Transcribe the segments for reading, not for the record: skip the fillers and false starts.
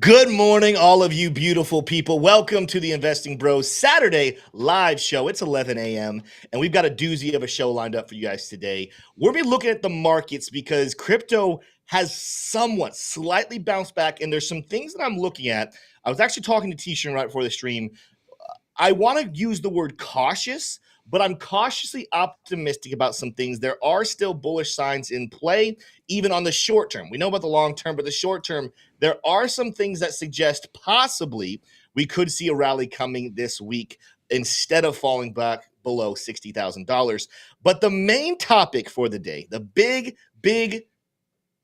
Good morning, all of you beautiful people. Welcome to the Investing Bros Saturday live show. It's 11 a.m. and we've got a doozy of a show lined up for you guys today. We're going to be looking at the markets because crypto has somewhat slightly bounced back, and there's some things that I'm looking at. I was actually talking to T-Shirt right before the stream. I want to use the word cautious, but I'm cautiously optimistic about some things. There are still bullish signs in play, even on the short term. We know about the long term, but the short term, there are some things that suggest possibly we could see a rally coming this week instead of falling back below $60,000. But the main topic for the day, the big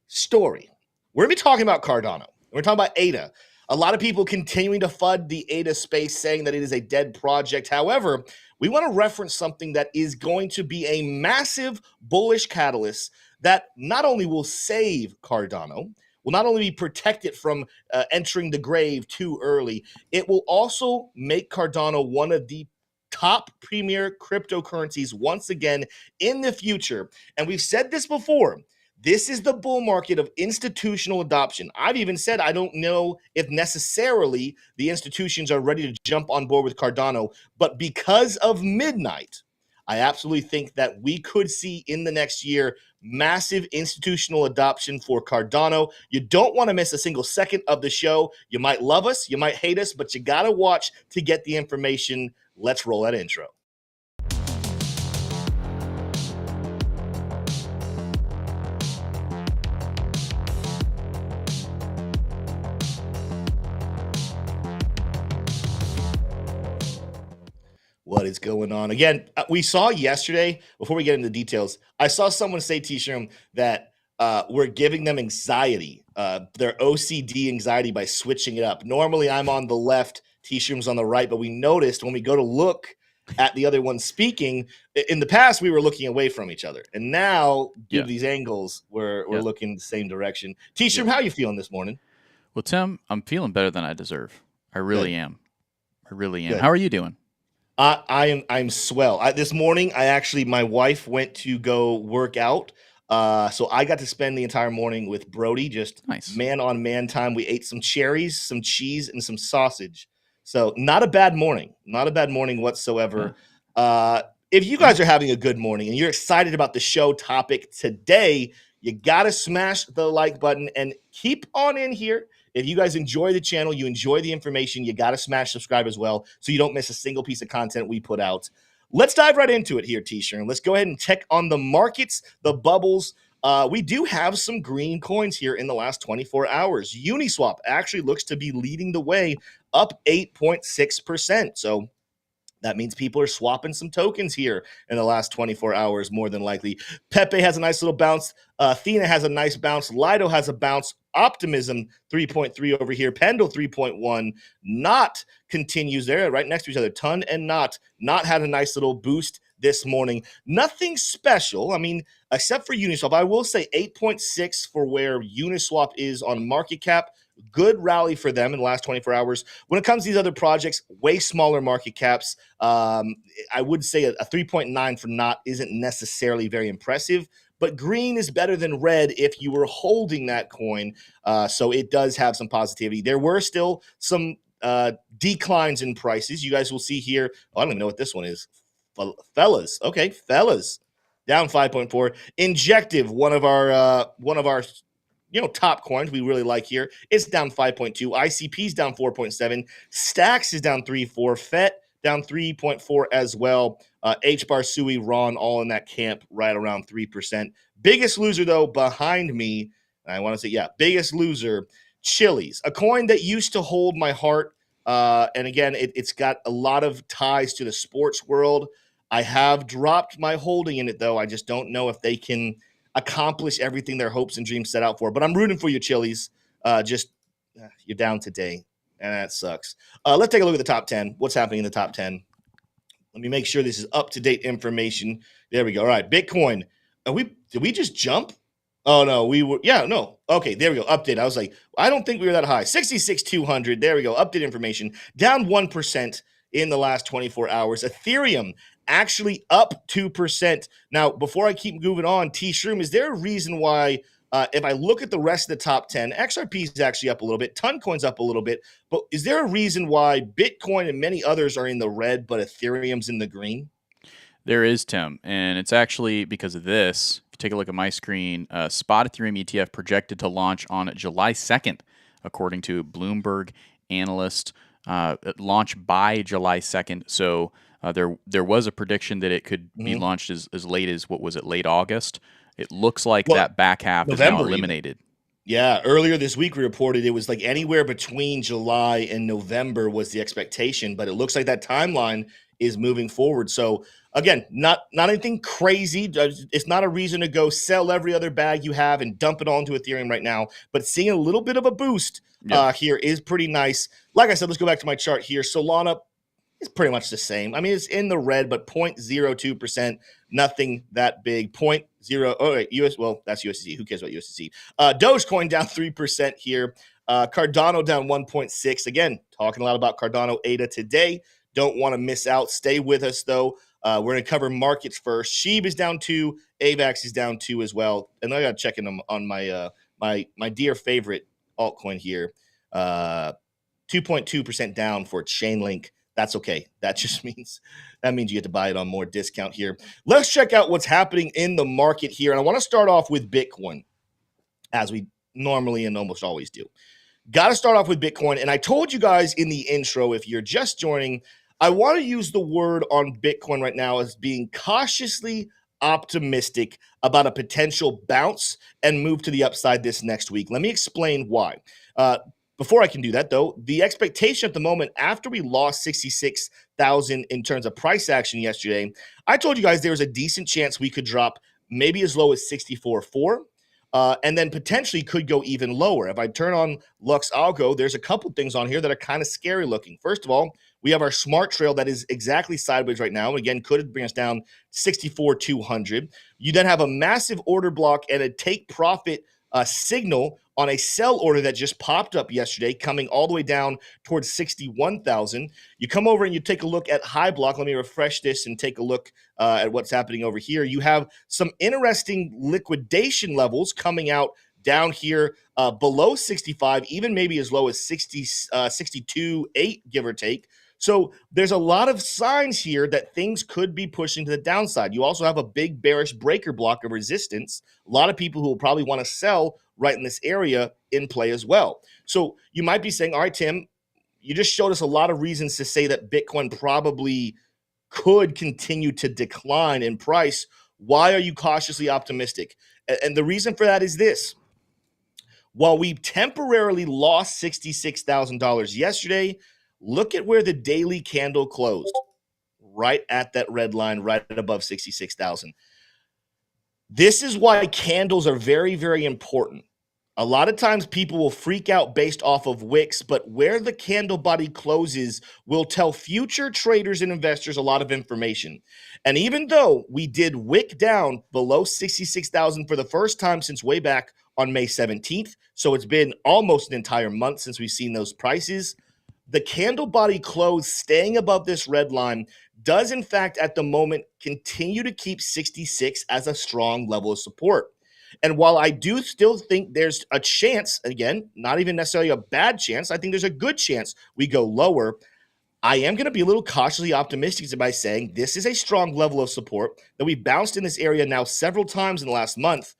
story, we're going to be talking about Cardano. We're talking about ADA. A lot of people continuing to FUD the ADA space, saying that it is a dead project. However, we want to reference something that is going to be a massive bullish catalyst that not only will save Cardano, will not only be protected from entering the grave too early, it will also make Cardano one of the top premier cryptocurrencies once again in the future. And we've said this before. This is the bull market of institutional adoption. I've even said I don't know if necessarily the institutions are ready to jump on board with Cardano, but because of midnight, I absolutely think that we could see in the next year massive institutional adoption for Cardano. You don't want to miss a single second of the show. You might love us, you might hate us, but you got to watch to get the information. Let's roll that intro. What is going on? Again, we saw yesterday, before we get into details, I saw someone say, T-Shirt, that we're giving them anxiety, their OCD anxiety by switching it up. Normally, I'm on the left, T-Shirt's on the right, but we noticed when we go to look at the other one speaking, in the past, we were looking away from each other. And now, due to these angles, we're looking the same direction. T-Shirt, how are you feeling this morning? Well, Tim, I'm feeling better than I deserve. I really am. I really am. Good. How are you doing? I'm swell. This morning, my wife went to go work out. So I got to spend the entire morning with Brody, just man on man time. We ate some cherries, some cheese, and some sausage. So not a bad morning, whatsoever. Yeah. If you guys are having a good morning and you're excited about the show topic today, you got to smash the like button and keep on in here. If you guys enjoy the channel, you enjoy the information, you got to smash subscribe as well so you don't miss a single piece of content we put out. Let's dive right into it here, T-Shirt. Let's go ahead and check on the markets, the bubbles. We do have some green coins here in the last 24 hours. Uniswap actually looks to be leading the way, up 8.6%. So that means people are swapping some tokens here in the last 24 hours, more than likely. Pepe has a nice little bounce. Athena has a nice bounce. Lido has a bounce. Optimism 3.3 over here. Pendle 3.1. Not continues there right next to each other. Ton and Not had a nice little boost this morning. Nothing special. I mean, except for Uniswap. I will say 8.6 for where Uniswap is on market cap. Good rally for them in the last 24 hours. When it comes to these other projects, way smaller market caps. I would say a 3.9 for Not isn't necessarily very impressive, but green is better than red if you were holding that coin. So it does have some positivity. There were still some declines in prices. You guys will see here. Oh, I don't even know what this one is. Fellas. Okay, Fellas. Down 5.4. Injective, one of our top coins we really like here. It's down 5.2. ICP's down 4.7. Stacks is down 3.4. FET down 3.4 as well. HBAR, SUI, RON, all in that camp, right around 3%. Biggest loser, though, behind me, I want to say, biggest loser, Chili's, a coin that used to hold my heart. And again, it's got a lot of ties to the sports world. I have dropped my holding in it, though. I just don't know if they can accomplish everything their hopes and dreams set out for. But I'm rooting for you, Chili's. You're down today, and that sucks. Let's take a look at the top 10. What's happening in the top 10? Let me make sure this is up-to-date information. There we go. All right, Bitcoin. Did we just jump? Oh, no, we were. Yeah, no. Okay, there we go. Update. I was like, I don't think we were that high. 66,200. There we go. Update information. Down 1% in the last 24 hours. Ethereum actually up 2%. Now, before I keep moving on, T-Shroom, is there a reason why If I look at the rest of the top 10, XRP is actually up a little bit. Toncoin's up a little bit. But is there a reason why Bitcoin and many others are in the red, but Ethereum's in the green? There is, Tim, and it's actually because of this. If you take a look at my screen, spot Ethereum ETF projected to launch on July 2nd, according to Bloomberg analyst. Launch by July 2nd. So there was a prediction that it could be launched as late as, what was it, late August? It looks like that back half is now eliminated. Yeah, earlier this week we reported it was like anywhere between July and November was the expectation, but it looks like that timeline is moving forward. So again, not anything crazy. It's not a reason to go sell every other bag you have and dump it all into Ethereum right now, but seeing a little bit of a boost here is pretty nice. Like I said, let's go back to my chart here. Solana is pretty much the same. I mean, it's in the red, but 0.02%, nothing that big. 0.0, oh, wait, well, that's USDC. Who cares about USDC? Dogecoin down 3% here. Cardano down 1.6. Again, talking a lot about Cardano ADA today. Don't want to miss out. Stay with us, though. We're going to cover markets first. SHIB is down 2. AVAX is down 2 as well. And I got to check in on my my dear favorite altcoin here. 2.2% down for ChainLink. That's okay. That means you get to buy it on more discount here. Let's check out what's happening in the market here. And I want to start off with Bitcoin, as we normally and almost always do. Got to start off with Bitcoin. And I told you guys in the intro, if you're just joining, I want to use the word on Bitcoin right now as being cautiously optimistic about a potential bounce and move to the upside this next week. Let me explain why. Before I can do that, though, the expectation at the moment after we lost 66,000 in terms of price action yesterday, I told you guys there was a decent chance we could drop maybe as low as 64.4. And then potentially could go even lower. If I turn on LuxAlgo, there's a couple things on here that are kind of scary looking. First of all, we have our smart trail that is exactly sideways right now. Again, could bring us down 64,200. You then have a massive order block and a take profit signal on a sell order that just popped up yesterday, coming all the way down towards 61,000. You come over and you take a look at high block. Let me refresh this and take a look at what's happening over here. You have some interesting liquidation levels coming out down here below 65, even maybe as low as 62.8, give or take. So there's a lot of signs here that things could be pushing to the downside. You also have a big bearish breaker block of resistance. A lot of people who will probably want to sell right in this area in play as well. So you might be saying, all right, Tim, you just showed us a lot of reasons to say that Bitcoin probably could continue to decline in price. Why are you cautiously optimistic? And the reason for that is this. While we temporarily lost $66,000 yesterday, look at where the daily candle closed, right at that red line, right above 66,000. This is why candles are very, very important. A lot of times people will freak out based off of wicks, but where the candle body closes will tell future traders and investors a lot of information. And even though we did wick down below 66,000 for the first time since way back on May 17th, so it's been almost an entire month since we've seen those prices, the candle body close staying above this red line does in fact at the moment continue to keep 66 as a strong level of support. And while I do still think there's a chance, again, not even necessarily a bad chance, I think there's a good chance we go lower, I am going to be a little cautiously optimistic by saying this is a strong level of support that we've bounced in this area now several times in the last month.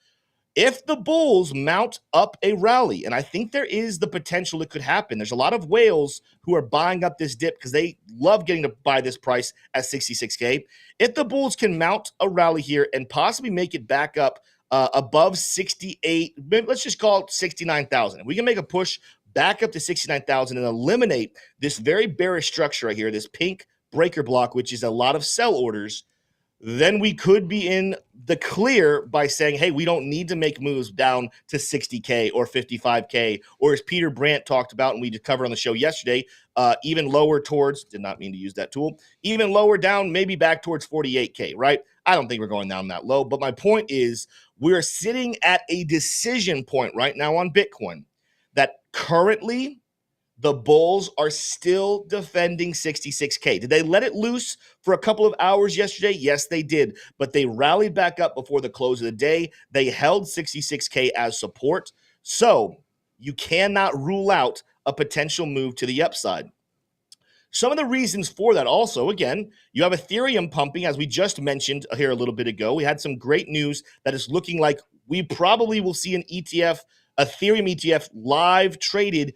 If the bulls mount up a rally, and I think there is the potential it could happen. There's a lot of whales who are buying up this dip because they love getting to buy this price at 66K. If the bulls can mount a rally here and possibly make it back up above 68, let's just call it 69,000. If we can make a push back up to 69,000 and eliminate this very bearish structure right here, this pink breaker block, which is a lot of sell orders, then we could be in the clear by saying, hey, we don't need to make moves down to 60K or 55K, or as Peter Brandt talked about, and we did cover on the show yesterday, even lower towards, did not mean to use that tool, even lower down, maybe back towards 48K, right? I don't think we're going down that low, but my point is we're sitting at a decision point right now on Bitcoin that currently the bulls are still defending 66K. Did they let it loose for a couple of hours yesterday? Yes, they did. But they rallied back up before the close of the day. They held 66K as support. So you cannot rule out a potential move to the upside. Some of the reasons for that also, again, you have Ethereum pumping, as we just mentioned here a little bit ago. We had some great news that is looking like we probably will see an ETF, Ethereum ETF, live traded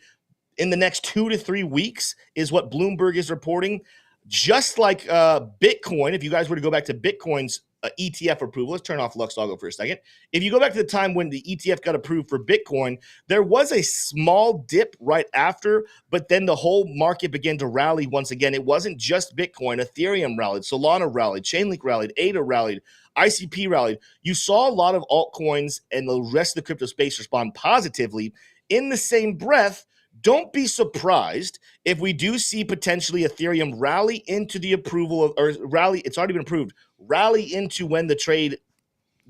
in the next 2 to 3 weeks, is what Bloomberg is reporting. Just like Bitcoin, if you guys were to go back to Bitcoin's ETF approval, let's turn off LuxAlgo for a second. If you go back to the time when the ETF got approved for Bitcoin, there was a small dip right after, but then the whole market began to rally once again. It wasn't just Bitcoin. Ethereum rallied, Solana rallied, ChainLink rallied, ADA rallied, ICP rallied. You saw a lot of altcoins and the rest of the crypto space respond positively. In the same breath, don't be surprised if we do see potentially Ethereum rally into the approval of, or rally, it's already been approved, rally into when the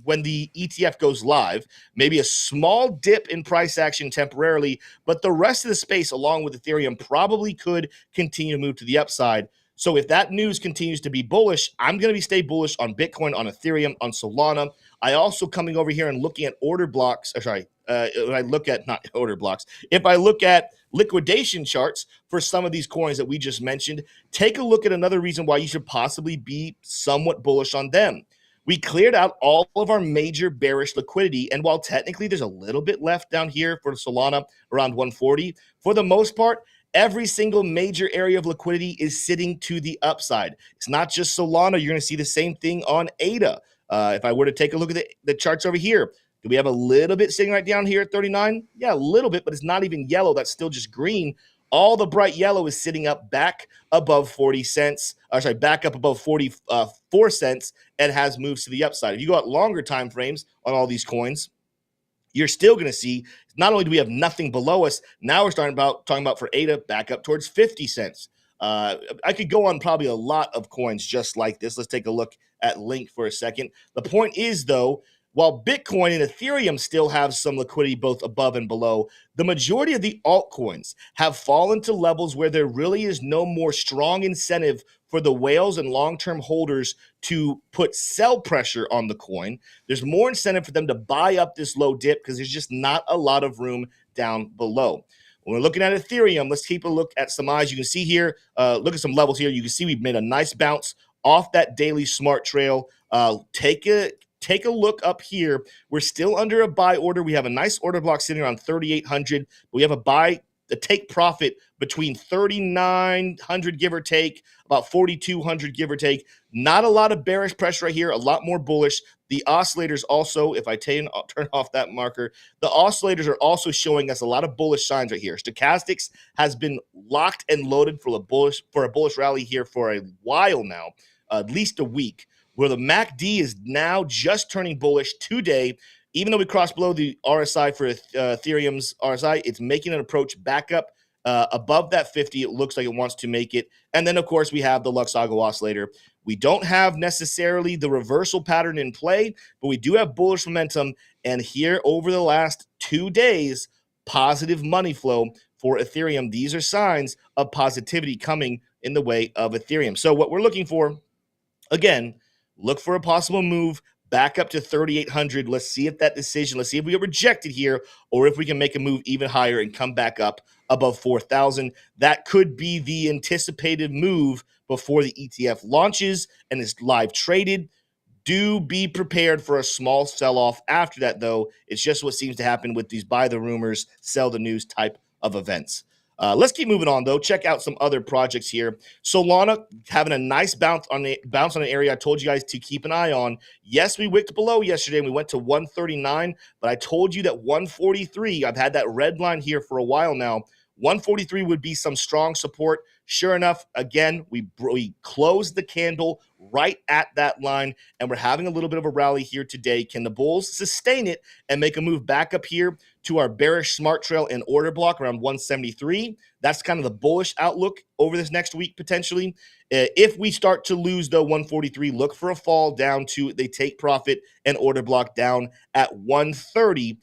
ETF goes live, maybe a small dip in price action temporarily, but the rest of the space along with Ethereum probably could continue to move to the upside. So if that news continues to be bullish, I'm going to stay bullish on Bitcoin, on Ethereum, on Solana. I also coming over here and looking at order blocks, when I look at, not order blocks, if I look at liquidation charts for some of these coins that we just mentioned, take a look at another reason why you should possibly be somewhat bullish on them. We cleared out all of our major bearish liquidity, and while technically there's a little bit left down here for Solana around 140, for the most part, every single major area of liquidity is sitting to the upside. It's not just Solana. You're going to see the same thing on ADA. If I were to take a look at the charts over here, do we have a little bit sitting right down here at 39? Yeah, a little bit, but it's not even yellow. That's still just green. All the bright yellow is sitting up back above 40 cents. Back up above 44 cents and has moves to the upside. If you go out longer time frames on all these coins, you're still going to see not only do we have nothing below us, now we're talking about for ADA back up towards 50 cents. I could go on probably a lot of coins just like this. Let's take a look at Link for a second. The point is, though, while Bitcoin and Ethereum still have some liquidity both above and below, the majority of the altcoins have fallen to levels where there really is no more strong incentive for the whales and long-term holders to put sell pressure on the coin. There's more incentive for them to buy up this low dip because there's just not a lot of room down below. When we're looking at Ethereum, let's keep a look at some eyes. You can see here, look at some levels here. You can see we've made a nice bounce off that daily smart trail. Take a look up here. We're still under a buy order. We have a nice order block sitting around 3,800. We have a take profit between 3,900, give or take, about 4,200, give or take. Not a lot of bearish pressure right here, a lot more bullish. The oscillators also, if I turn off that marker, the oscillators are also showing us a lot of bullish signs right here. Stochastics has been locked and loaded for a bullish rally here for a while now, at least a week, where the MACD is now just turning bullish today. Even though we crossed below the RSI for Ethereum's RSI, it's making an approach back up above that 50. It looks like it wants to make it. And then, of course, we have the LuxAlgo oscillator. We don't have necessarily the reversal pattern in play, but we do have bullish momentum. And here over the last 2 days, positive money flow for Ethereum. These are signs of positivity coming in the way of Ethereum. So what we're looking for, again, look for a possible move back up to 3,800. Let's see if let's see if we get rejected here or if we can make a move even higher and come back up above 4,000. That could be the anticipated move before the ETF launches and is live traded. Do be prepared for a small sell-off after that, though. It's just what seems to happen with these buy the rumors, sell the news type of events. Let's keep moving on, though. Check out some other projects here. Solana having a nice bounce on an area I told you guys to keep an eye on. Yes, we wicked below yesterday and we went to 139, but I told you that 143, I've had that red line here for a while now. 143 would be some strong support. Sure enough, again, we closed the candle right at that line, and we're having a little bit of a rally here today. Can the bulls sustain it and make a move back up here to our bearish smart trail and order block around 173? That's kind of the bullish outlook over this next week, potentially. If we start to lose, though, 143, look for a fall down to they take profit and order block down at 130.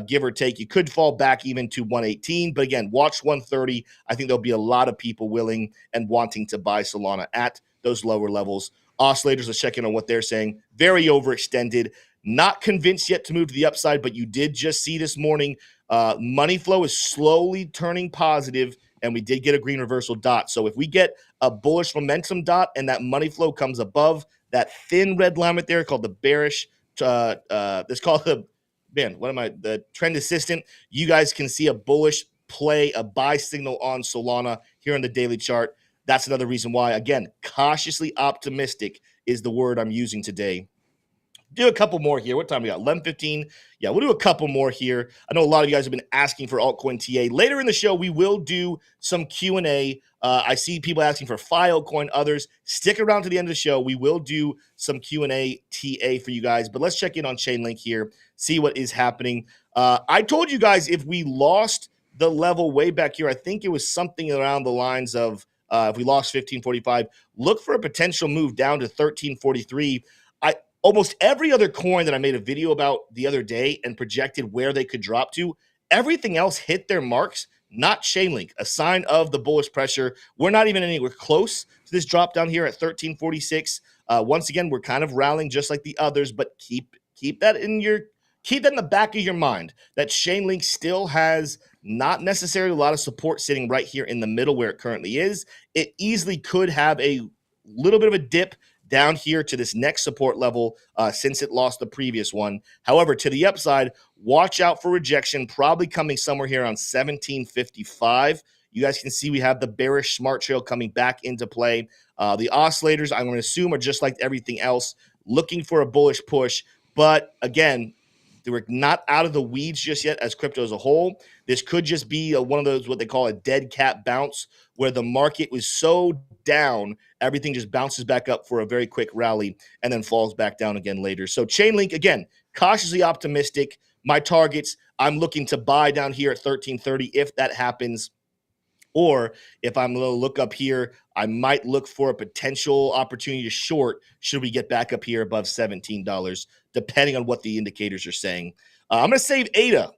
give or take. You could fall back even to 118, but again, watch 130. I think there'll be a lot of people willing and wanting to buy Solana at those lower levels. Oscillators, let's check in on what they're saying. Very overextended. Not convinced yet to move to the upside, but you did just see this morning money flow is slowly turning positive, and we did get a green reversal dot. So if we get a bullish momentum dot and that money flow comes above that thin red line right there called the bearish, let's call it the trend assistant, you guys can see a bullish play, a buy signal on Solana here on the daily chart. That's another reason why, again, cautiously optimistic is the word I'm using today. Do a couple more here. What time we got? 11:15. Yeah, we'll do a couple more here. I know a lot of you guys have been asking for altcoin TA. Later in the show, we will do some Q&A. I see people asking for FileCoin, others. Stick around to the end of the show. We will do some Q&A TA for you guys. But let's check in on ChainLink here, see what is happening. I told you guys if we lost the level way back here, I think it was something around the lines of if we lost 1545, look for a potential move down to 1343. Almost every other coin that I made a video about the other day and projected where they could drop to, everything else hit their marks, not Chainlink, a sign of the bullish pressure. We're not even anywhere close to this drop down here at 1346. Once again, we're kind of rallying just like the others, but keep that in the back of your mind that Chainlink still has not necessarily a lot of support sitting right here in the middle where it currently is. It easily could have a little bit of a dip down here to this next support level since it lost the previous one. However, to the upside, watch out for rejection, probably coming somewhere here on 1755. You guys can see we have the bearish smart trail coming back into play. The oscillators, I'm going to assume, are just like everything else, looking for a bullish push. But again, they were not out of the weeds just yet as crypto as a whole. This could just be one of those, what they call a dead cat bounce, where the market was so down, everything just bounces back up for a very quick rally and then falls back down again later. So Chainlink, again, cautiously optimistic. My targets, I'm looking to buy down here at 1330 if that happens. Or if I'm going to look up here, I might look for a potential opportunity to short should we get back up here above $17, depending on what the indicators are saying. I'm going to save ADA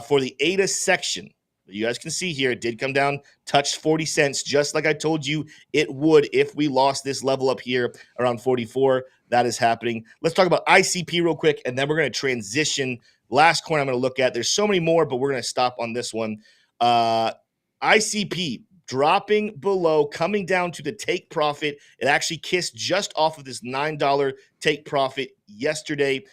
for the ADA section. You guys can see here, it did come down, touched 40 cents, just like I told you it would if we lost this level up here around 44. That is happening. Let's talk about ICP real quick, and then we're going to transition. Last coin I'm going to look at. There's so many more, but we're going to stop on this one. ICP dropping below, coming down to the take profit. It actually kissed just off of this $9 take profit yesterday,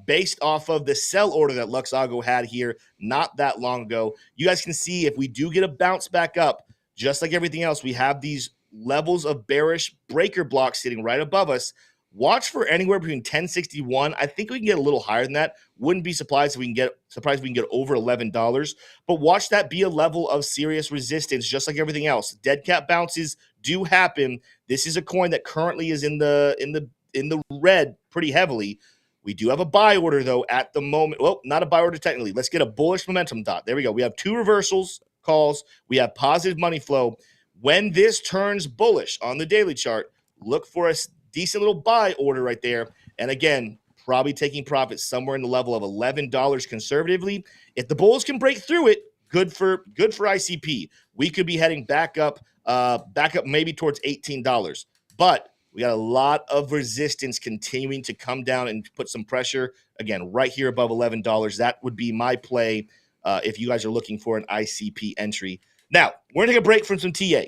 based off of the sell order that LuxAlgo had here not that long ago. You guys can see if we do get a bounce back up, just like everything else, we have these levels of bearish breaker blocks sitting right above us. Watch for anywhere between 1061. I think we can get a little higher than that. Wouldn't be surprised if we can get over $11. But watch that be a level of serious resistance, just like everything else. Dead cat bounces do happen. This is a coin that currently is in the red pretty heavily. We do have a buy order though at the moment. Well, not a buy order technically. Let's get a bullish momentum dot. There we go. We have two reversals calls. We have positive money flow. When this turns bullish on the daily chart, look for a decent little buy order right there. And again, probably taking profits somewhere in the level of $11 conservatively. If the bulls can break through it, good for ICP. We could be heading back up maybe towards $18. But we got a lot of resistance continuing to come down and put some pressure, again, right here above $11. That would be my play if you guys are looking for an ICP entry. Now, we're going to take a break from some TA.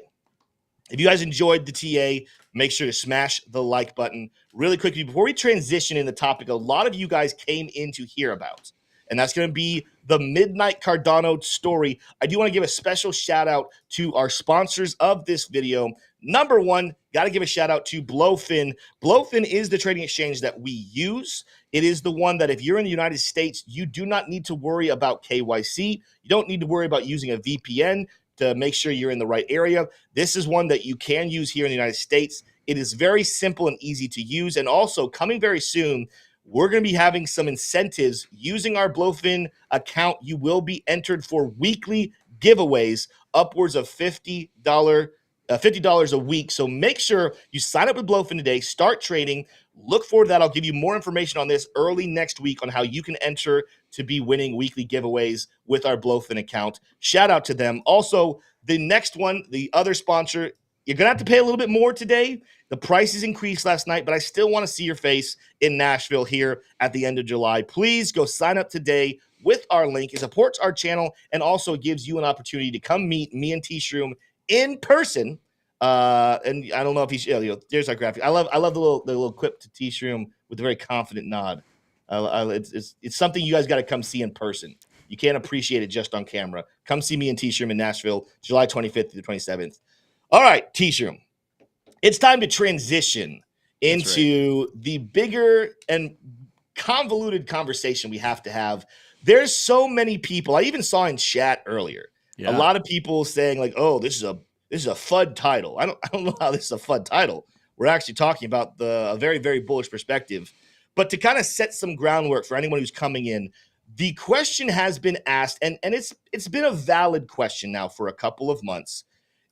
If you guys enjoyed the TA, make sure to smash the like button. Really quickly, before we transition in the topic a lot of you guys came in to hear about, and that's going to be the Midnight Cardano story. I do want to give a special shout out to our sponsors of this video. Number one, got to give a shout out to BloFin. BloFin is the trading exchange that we use. It is the one that if you're in the United States, you do not need to worry about KYC. You don't need to worry about using a VPN to make sure you're in the right area. This is one that you can use here in the United States. It is very simple and easy to use. And also coming very soon, we're going to be having some incentives using our BloFin account. You will be entered for weekly giveaways upwards of $50 $50 a week. So make sure you sign up with BloFin today, start trading. Look forward to that. I'll give you more information on this early next week on how you can enter to be winning weekly giveaways with our BloFin account. Shout out to them. Also, the next one, the other sponsor, you're going to have to pay a little bit more today. The prices increased last night, but I still want to see your face in Nashville here at the end of July. Please go sign up today with our link. It supports our channel and also gives you an opportunity to come meet me and T-Shroom in person. And I don't know if he's, there's our graphic. I love the little quip to T-Shroom with a very confident nod. It's something you guys got to come see in person. You can't appreciate it just on camera. Come see me and T-Shroom in Nashville, July 25th through the 27th. All right, T-Shroom. It's time to transition into the bigger and convoluted conversation we have to have. There's so many people. I even saw in chat earlier, a lot of people saying like, "Oh, this is a FUD title." I don't know how this is a FUD title. We're actually talking about a very, very bullish perspective. But to kind of set some groundwork for anyone who's coming in, the question has been asked, and it's been a valid question now for a couple of months.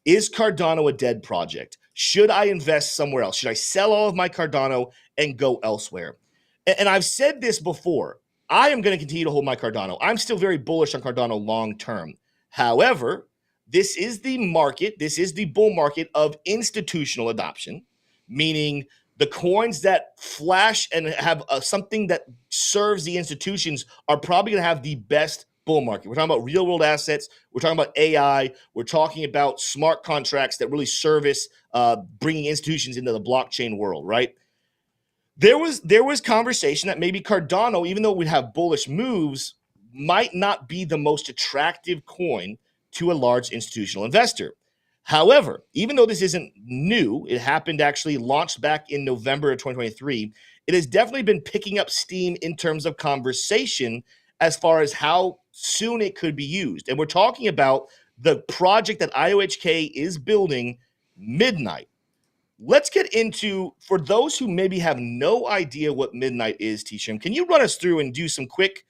Is Cardano a dead project? Should I invest somewhere else? Should I sell all of my Cardano and go elsewhere? And I've said this before. I am going to continue to hold my Cardano. I'm still very bullish on Cardano long term. However, this is the market. This is the bull market of institutional adoption, meaning the coins that flash and have something that serves the institutions are probably going to have the best bull market. We're talking about real world assets. We're talking about AI. We're talking about smart contracts that really service bringing institutions into the blockchain world, right? There was conversation that maybe Cardano, even though we have bullish moves, might not be the most attractive coin to a large institutional investor. However, even though this isn't new, it happened actually launched back in November of 2023, it has definitely been picking up steam in terms of conversation as far as how soon it could be used. And we're talking about the project that IOHK is building, Midnight. Let's get into, for those who maybe have no idea what Midnight is, T-Shroom, can you run us through and do some quick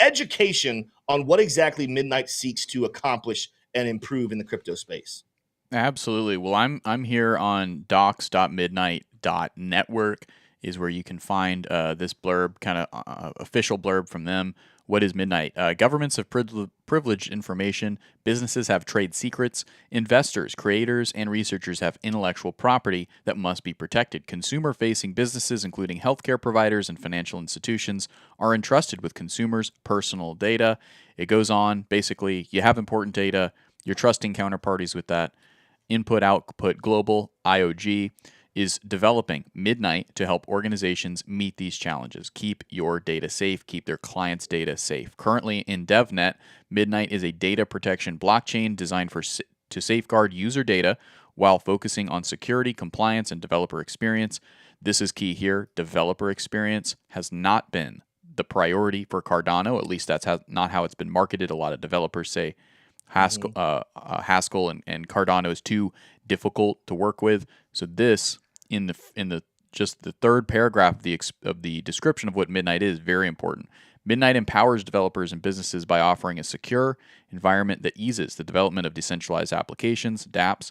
education on what exactly Midnight seeks to accomplish and improve in the crypto space? Absolutely. Well, I'm here on docs.midnight.network is where you can find this blurb, kind of official blurb from them. What is Midnight? Governments have privileged information. Businesses have trade secrets. Investors, creators, and researchers have intellectual property that must be protected. Consumer-facing businesses, including healthcare providers and financial institutions, are entrusted with consumers' personal data. It goes on. Basically, you have important data. You're trusting counterparties with that. Input Output Global, IOG, is developing Midnight to help organizations meet these challenges. Keep your data safe, keep their clients' data safe. Currently in DevNet, Midnight is a data protection blockchain designed to safeguard user data while focusing on security, compliance, and developer experience. This is key here. Developer experience has not been the priority for Cardano. At least that's not how it's been marketed. A lot of developers say Haskell and Cardano is too difficult to work with. So this, in the just the third paragraph of the description of what Midnight is, very important. Midnight empowers developers and businesses by offering a secure environment that eases the development of decentralized applications, dApps,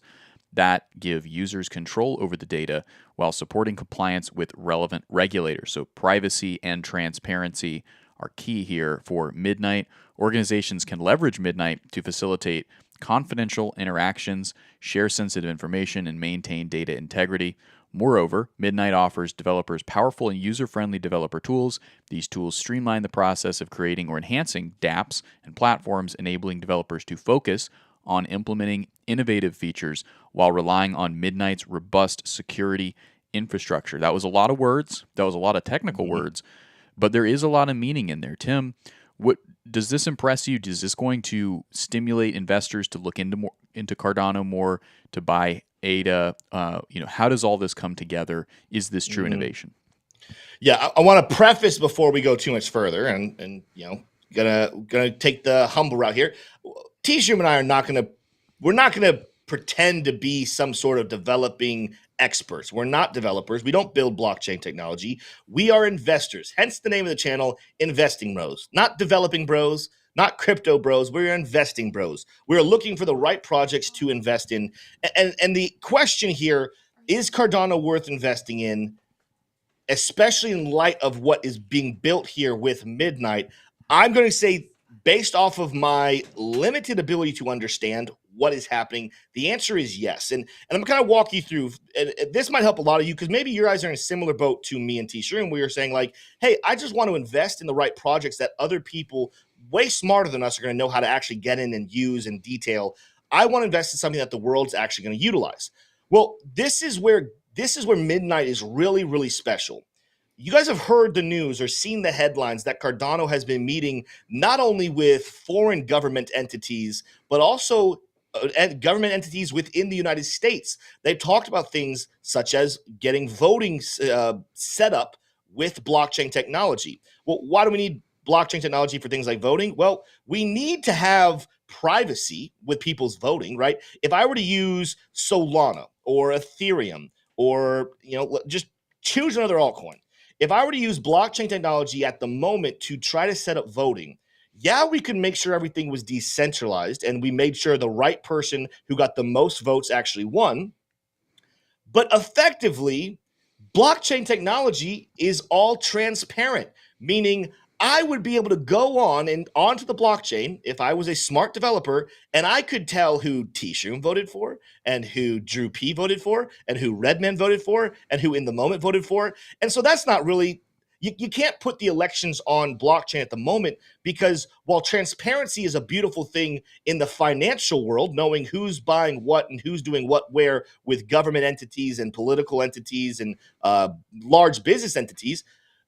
that give users control over the data while supporting compliance with relevant regulators. So privacy and transparency are key here for Midnight. Organizations can leverage Midnight to facilitate confidential interactions, share sensitive information, and maintain data integrity. Moreover, Midnight offers developers powerful and user-friendly developer tools. These tools streamline the process of creating or enhancing dApps and platforms, enabling developers to focus on implementing innovative features while relying on Midnight's robust security infrastructure. That was a lot of words. That was a lot of technical words, but there is a lot of meaning in there. Tim, what does this impress you? Is this going to stimulate investors to look into Cardano more, to buy ADA? How does all this come together? Is this true innovation? Yeah, I want to preface before we go too much further, and gonna take the humble route here. T-Shroom and I we're not gonna pretend to be some sort of developing experts. We're not developers. We don't build blockchain technology. We are investors. Hence the name of the channel, Investing Bros. Not developing bros, not crypto bros. We're investing bros. We're looking for the right projects to invest in. And the question here, is Cardano worth investing in, especially in light of what is being built here with Midnight? I'm going to say, based off of my limited ability to understand what is happening, the answer is yes. And I'm going to kind of walk you through, and this might help a lot of you, because maybe you guys are in a similar boat to me and T-Shroom, where you're saying like, hey, I just want to invest in the right projects that other people way smarter than us are going to know how to actually get in and use and detail. I want to invest in something that the world's actually going to utilize. Well, this is where Midnight is really, really special. You guys have heard the news or seen the headlines that Cardano has been meeting not only with foreign government entities, but also government entities within the United States. They've talked about things such as getting voting set up with blockchain technology. Well, why do we need blockchain technology for things like voting? Well, we need to have privacy with people's voting, right? If I were to use Solana or Ethereum, or just choose another altcoin, if I were to use blockchain technology at the moment to try to set up voting, yeah, we could make sure everything was decentralized and we made sure the right person who got the most votes actually won. But effectively, blockchain technology is all transparent, meaning I would be able to go on and onto the blockchain if I was a smart developer, and I could tell who T-Shroom voted for, and who Drew P voted for, and who Redman voted for, and who In the Moment voted for. And so that's not really, you can't put the elections on blockchain at the moment, because while transparency is a beautiful thing in the financial world, knowing who's buying what and who's doing what where with government entities and political entities and large business entities,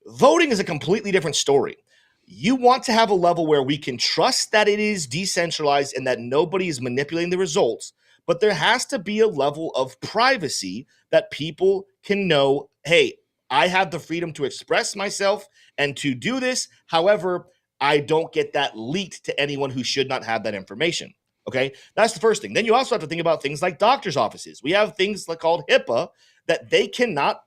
voting is a completely different story. You want to have a level where we can trust that it is decentralized and that nobody is manipulating the results, but there has to be a level of privacy that people can know, hey, I have the freedom to express myself and to do this. However, I don't get that leaked to anyone who should not have that information. Okay, that's the first thing. Then you also have to think about things like doctors' offices. We have things like called HIPAA that they cannot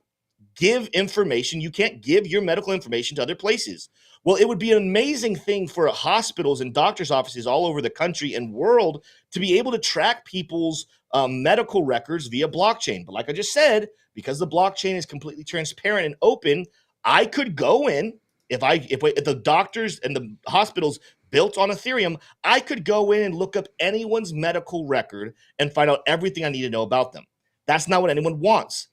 give information. You can't give your medical information to other places. Well, it would be an amazing thing for hospitals and doctors' offices all over the country and world to be able to track people's medical records via blockchain. But like I just said, because the blockchain is completely transparent and open, I could go in, if the doctors and the hospitals built on Ethereum, I could go in and look up anyone's medical record and find out everything I need to know about them. That's not what anyone wants.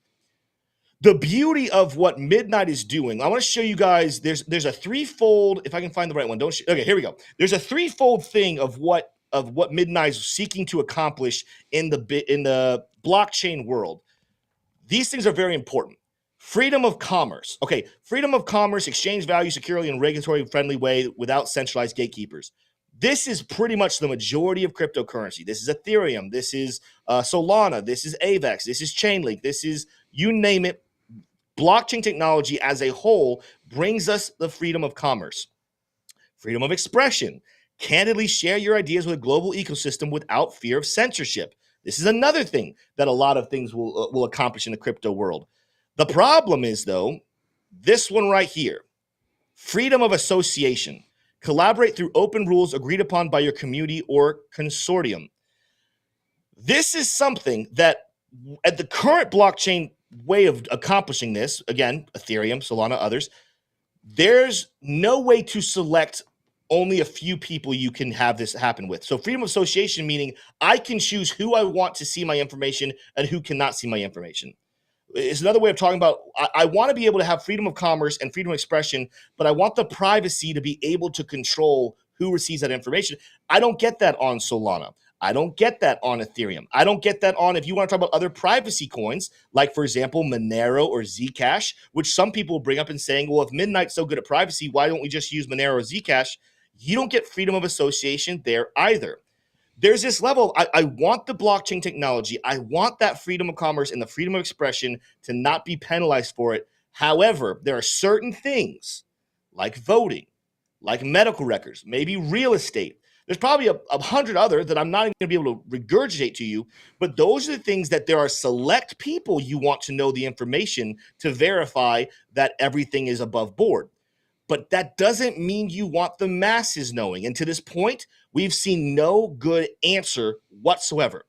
The beauty of what Midnight is doing, I want to show you guys, there's a threefold, if I can find the right one. Okay, here we go. There's a threefold thing of what Midnight is seeking to accomplish in the blockchain world. These things are very important. Freedom of commerce. Okay, freedom of commerce, exchange value securely in regulatory friendly way without centralized gatekeepers. This is pretty much the majority of cryptocurrency. This is Ethereum. This is Solana. This is AVAX. This is Chainlink. This is, you name it. Blockchain technology as a whole brings us the freedom of commerce. Freedom of expression. Candidly share your ideas with a global ecosystem without fear of censorship. This is another thing that a lot of things will accomplish in the crypto world. The problem is, though, this one right here. Freedom of association. Collaborate through open rules agreed upon by your community or consortium. This is something that at the current blockchain way of accomplishing this, again, Ethereum, Solana, others, there's no way to select only a few people you can have this happen with. So freedom of association, meaning I can choose who I want to see my information and who cannot see my information. It's another way of talking about, I want to be able to have freedom of commerce and freedom of expression, but I want the privacy to be able to control who receives that information. I don't get that on Solana. I don't get that on Ethereum. I don't get that on, if you want to talk about other privacy coins, like, for example, Monero or Zcash, which some people bring up and saying, well, if Midnight's so good at privacy, why don't we just use Monero or Zcash? You don't get freedom of association there either. There's this level. I want the blockchain technology. I want that freedom of commerce and the freedom of expression to not be penalized for it. However, there are certain things like voting, like medical records, maybe real estate. There's probably a hundred other that I'm not even going to be able to regurgitate to you, but those are the things that there are select people you want to know the information to verify that everything is above board. but that doesn't mean you want the masses knowing. And to this point, we've seen no good answer whatsoever.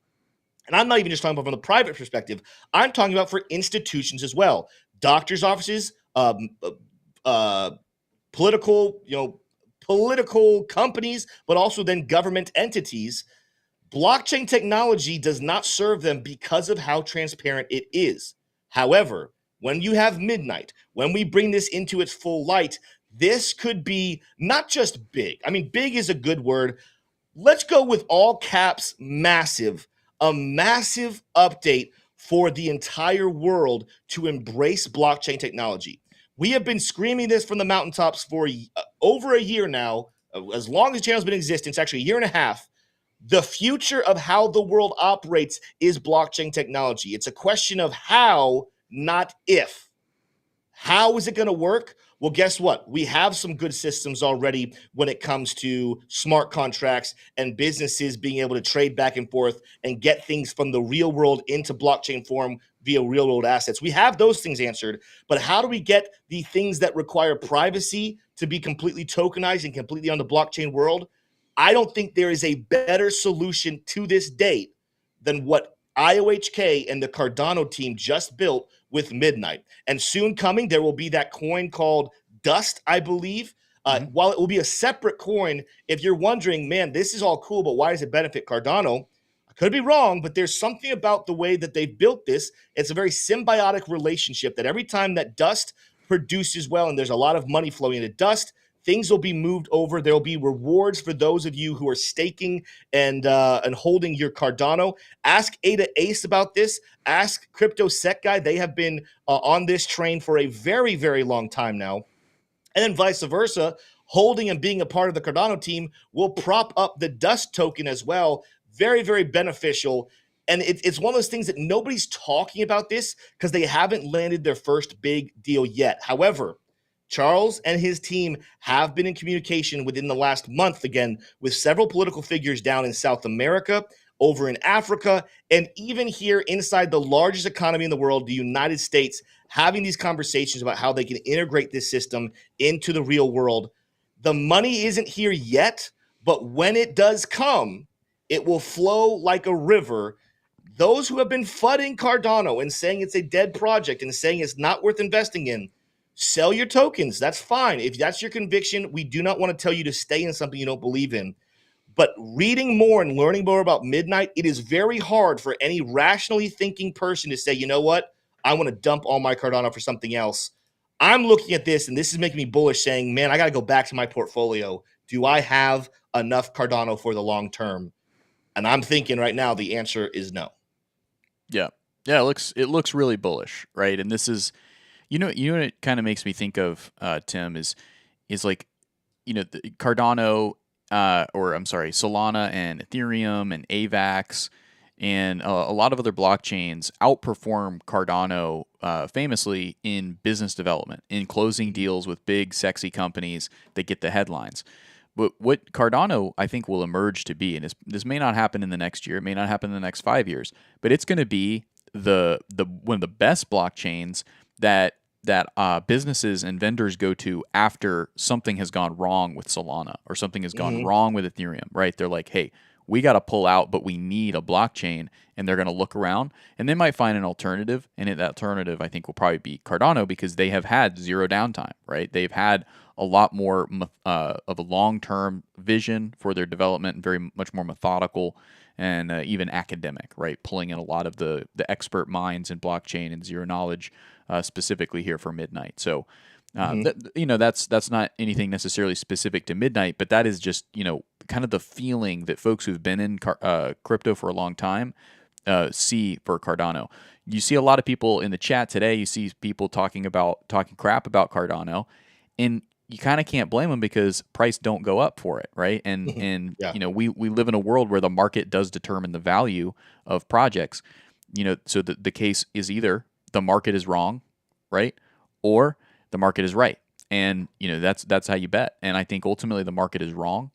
And I'm not even just talking about from the private perspective. I'm talking about for institutions as well, doctors' offices, political, political companies, but also then government entities. Blockchain technology does not serve them because of how transparent it is. However, when you have midnight, when we bring this into its full light, this could be not just big. I mean, big is a good word. Let's go with all caps massive, a massive update for the entire world to embrace blockchain technology. We have been screaming this from the mountaintops for over a year now, as long as the channel's been in existence, actually a year and a half. The future of how the world operates is blockchain technology. It's a question of how, not if. How is it going to work? Well, guess what? We have some good systems already when it comes to smart contracts and businesses being able to trade back and forth and get things from the real world into blockchain form via real world assets. We have those things answered, but how do we get the things that require privacy to be completely tokenized and completely on the blockchain world? I don't think there is a better solution to this date than what IOHK and the Cardano team just built with Midnight. And soon coming, there will be that coin called Dust, I believe. While it will be a separate coin, if you're wondering, man, this is all cool, but why does it benefit Cardano? I could be wrong, but there's something about the way that they've built this. It's a very symbiotic relationship that every time that Dust produces well, and there's a lot of money flowing into Dust, things will be moved over. There will be rewards for those of you who are staking and holding your Cardano. Ask Ada Ace about this. Ask Crypto Sec Guy. They have been on this train for a very, very long time now. And then vice versa, holding and being a part of the Cardano team will prop up the Dust token as well. Very, very beneficial. And it's one of those things that nobody's talking about this because they haven't landed their first big deal yet. However, Charles and his team have been in communication within the last month, again, with several political figures down in South America, over in Africa, and even here inside the largest economy in the world, the United States, having these conversations about how they can integrate this system into the real world. The money isn't here yet, but when it does come, it will flow like a river. Those who have been fudding Cardano and saying it's a dead project and saying it's not worth investing in, sell your tokens. That's fine. If that's your conviction, we do not want to tell you to stay in something you don't believe in. But reading more and learning more about Midnight, it is very hard for any rationally thinking person to say, you know what? I want to dump all my Cardano for something else. I'm looking at this, and this is making me bullish, saying, man, I got to go back to my portfolio. Do I have enough Cardano for the long term? And I'm thinking right now the answer is no. Yeah. Yeah, it looks really bullish, right? And this is what it kind of makes me think of, Tim, is like, Cardano, or I'm sorry, Solana and Ethereum and AVAX and a lot of other blockchains outperform Cardano famously in business development, in closing deals with big, sexy companies that get the headlines. But what Cardano, I think, will emerge to be, and this may not happen in the next year, it may not happen in the next 5 years, but it's going to be the one of the best blockchains that businesses and vendors go to after something has gone wrong with Solana or something has gone wrong with Ethereum, right? They're like, hey, we got to pull out, but we need a blockchain, and they're going to look around, and they might find an alternative, and that alternative, I think, will probably be Cardano because they have had zero downtime, right? They've had a lot more of a long-term vision for their development and very much more methodical and even academic, right? Pulling in a lot of the expert minds in blockchain and zero knowledge specifically here for Midnight. So, that's not anything necessarily specific to Midnight, but that is just, kind of the feeling that folks who've been in crypto for a long time see for Cardano. You see a lot of people in the chat today, you see people talking crap about Cardano, and you kind of can't blame them because price don't go up for it, right? And yeah. We live in a world where the market does determine the value of projects. So the case is either the market is wrong, right, or the market is right, and that's how you bet. And I think ultimately the market is wrong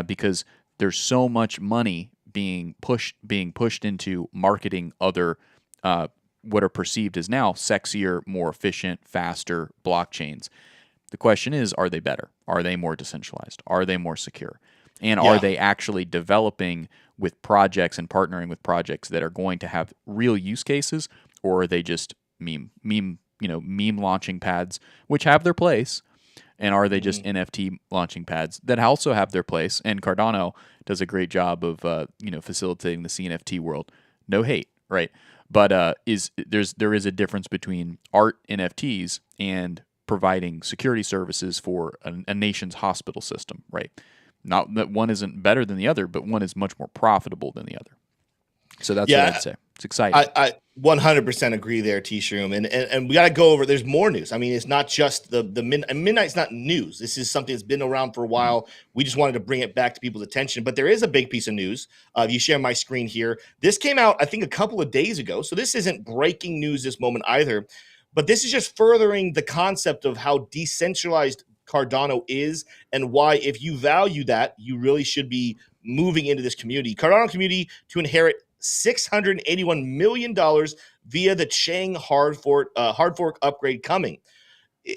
because there's so much money being pushed into marketing other what are perceived as now sexier, more efficient, faster blockchains. The question is, are they better? Are they more decentralized? Are they more secure? And are they actually developing with projects and partnering with projects that are going to have real use cases, or are they just meme launching pads, which have their place? And are they just NFT launching pads that also have their place? And Cardano does a great job of facilitating the CNFT world. No hate, right? But there is a difference between art NFTs and providing security services for a nation's hospital system, right? Not that one isn't better than the other, but one is much more profitable than the other. So that's what I'd say. It's exciting. I 100% agree there, T-Shroom. And we got to go over, there's more news. I mean, it's not just the Midnight's not news. This is something that's been around for a while. We just wanted to bring it back to people's attention. But there is a big piece of news. If you share my screen here, this came out, I think, a couple of days ago. So this isn't breaking news this moment either. But this is just furthering the concept of how decentralized Cardano is and why, if you value that, you really should be moving into this community. Cardano community to inherit $681 million via the Chain hard fork upgrade coming.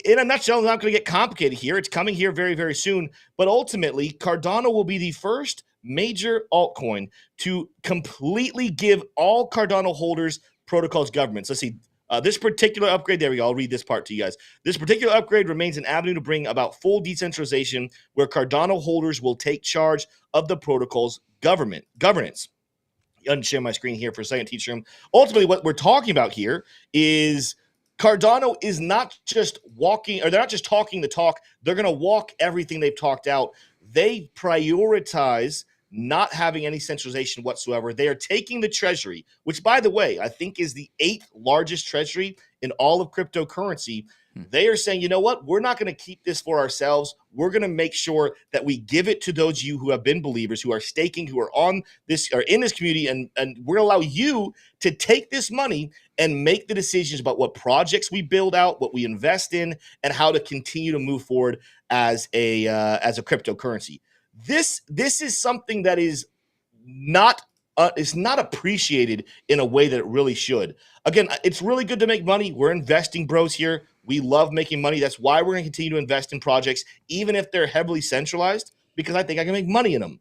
In a nutshell, it's not going to get complicated here. It's coming here very, very soon. But ultimately, Cardano will be the first major altcoin to completely give all Cardano holders protocols governance. Let's see. This particular upgrade, there we go. I'll read this part to you guys. This particular upgrade remains an avenue to bring about full decentralization where Cardano holders will take charge of the protocol's governance. Unshare my screen here for a second, Teacher Room. Ultimately, what we're talking about here is Cardano is not just walking, or they're not just talking the talk. They're going to walk everything they've talked out. They prioritize not having any centralization whatsoever. They are taking the treasury, which, by the way, I think is the 8th largest treasury in all of cryptocurrency. They are saying, you know what? We're not going to keep this for ourselves. We're going to make sure that we give it to those of you who have been believers, who are staking, who are on this or in this community, and we're going to allow you to take this money and make the decisions about what projects we build out, what we invest in, and how to continue to move forward as a cryptocurrency. This is something that is not it's not appreciated in a way that it really should. Again, it's really good to make money. We're investing bros here. We love making money. That's why we're going to continue to invest in projects, even if they're heavily centralized, because I think I can make money in them.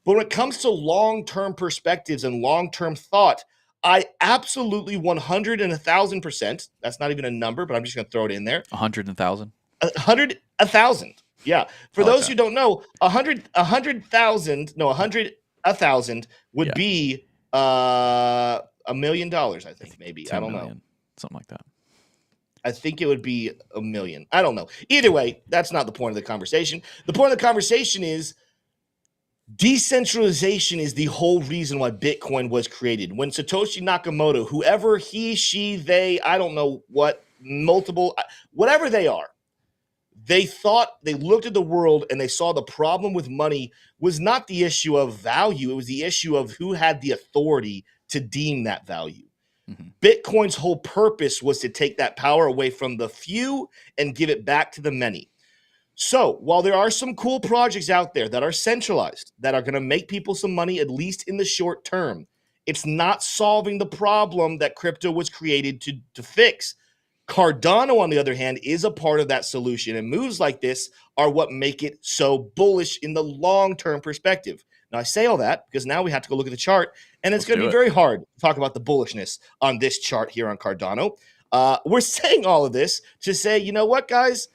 But when it comes to long-term perspectives and long-term thought, I absolutely 100 and 1,000%. That's not even a number, but I'm just going to throw it in there. 100 and 1,000? 100, 1,000. Yeah. For those who don't know, 100,000 would be $1 million, I think, maybe. I don't know. Something like that. I think it would be $1 million. I don't know. Either way, that's not the point of the conversation. The point of the conversation is decentralization is the whole reason why Bitcoin was created. When Satoshi Nakamoto, whoever he, she, they, I don't know what, multiple, whatever they are, they looked at the world and they saw the problem with money was not the issue of value. It was the issue of who had the authority to deem that value. Bitcoin's whole purpose was to take that power away from the few and give it back to the many. So while there are some cool projects out there that are centralized, that are going to make people some money, at least in the short term, it's not solving the problem that crypto was created to fix. Cardano, on the other hand, is a part of that solution, and moves like this are what make it so bullish in the long-term perspective. Now, I say all that because now we have to go look at the chart, and it's going to be very hard to talk about the bullishness on this chart here on Cardano. We're saying all of this to say, you know what, guys?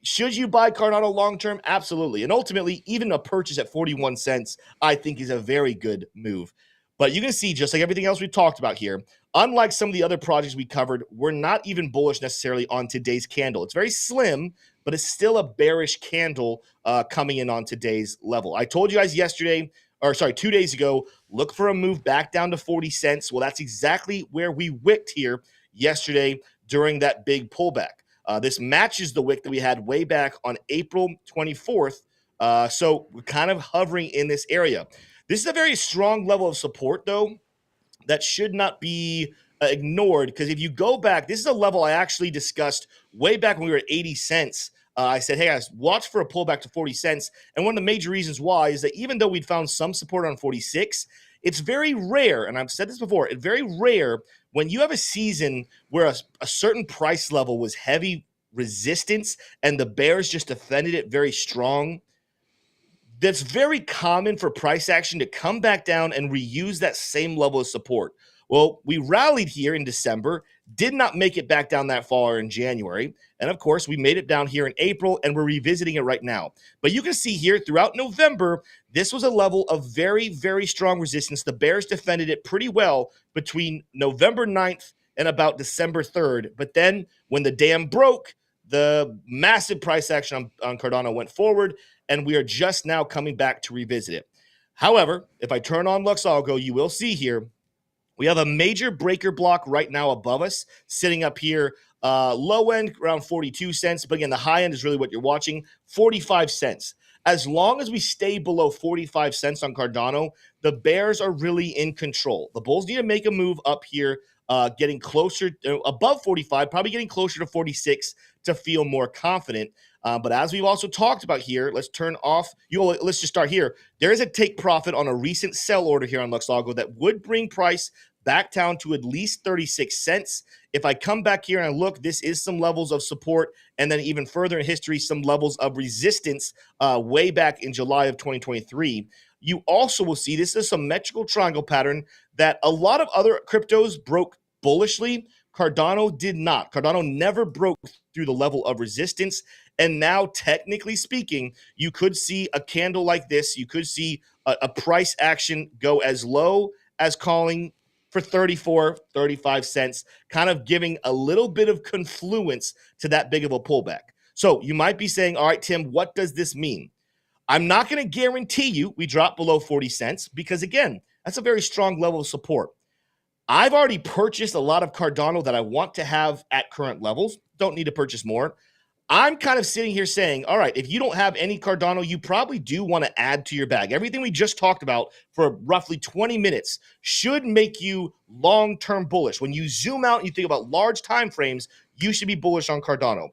Should you buy Cardano long-term? Absolutely. And ultimately, even a purchase at 41 cents, I think, is a very good move. But you can see, just like everything else we talked about here, unlike some of the other projects we covered, we're not even bullish necessarily on today's candle. It's very slim, but it's still a bearish candle coming in on today's level. I told you guys 2 days ago, look for a move back down to 40 cents. Well, that's exactly where we wicked here yesterday during that big pullback. This matches the wick that we had way back on April 24th. So we're kind of hovering in this area. This is a very strong level of support, though, that should not be ignored, because if you go back, this is a level I actually discussed way back when we were at 80 cents. I said, hey, guys, watch for a pullback to 40 cents. And one of the major reasons why is that even though we'd found some support on 46, it's very rare, and I've said this before, it's very rare when you have a season where a certain price level was heavy resistance and the bears just defended it very strong, that's very common for price action to come back down and reuse that same level of support. Well, we rallied here in December, did not make it back down that far in January. And of course, we made it down here in April, and we're revisiting it right now. But you can see here throughout November, this was a level of very, very strong resistance. The bears defended it pretty well between November 9th and about December 3rd. But then when the dam broke, the massive price action on Cardano went forward, and we are just now coming back to revisit it. However, if I turn on LuxAlgo, you will see here, we have a major breaker block right now above us, sitting up here, low end around 42 cents. But again, the high end is really what you're watching, 45 cents. As long as we stay below 45 cents on Cardano, the bears are really in control. The bulls need to make a move up here, getting closer, above 45, probably getting closer to 46 to feel more confident. But as we've also talked about here, let's turn off, let's just start here. There is a take profit on a recent sell order here on LuxAlgo that would bring price back down to at least 36 cents. If I come back here and I look, this is some levels of support, and then even further in history, some levels of resistance way back in July of 2023. You also will see this is a symmetrical triangle pattern that a lot of other cryptos broke bullishly. Cardano did not. Cardano never broke through the level of resistance. And now, technically speaking, you could see a candle like this. You could see a price action go as low as calling for 34, 35 cents, kind of giving a little bit of confluence to that big of a pullback. So you might be saying, all right, Tim, what does this mean? I'm not going to guarantee you we drop below 40 cents because, again, that's a very strong level of support. I've already purchased a lot of Cardano that I want to have at current levels. Don't need to purchase more. I'm kind of sitting here saying, all right, if you don't have any Cardano, you probably do want to add to your bag. Everything we just talked about for roughly 20 minutes should make you long-term bullish. When you zoom out and you think about large time frames, you should be bullish on Cardano.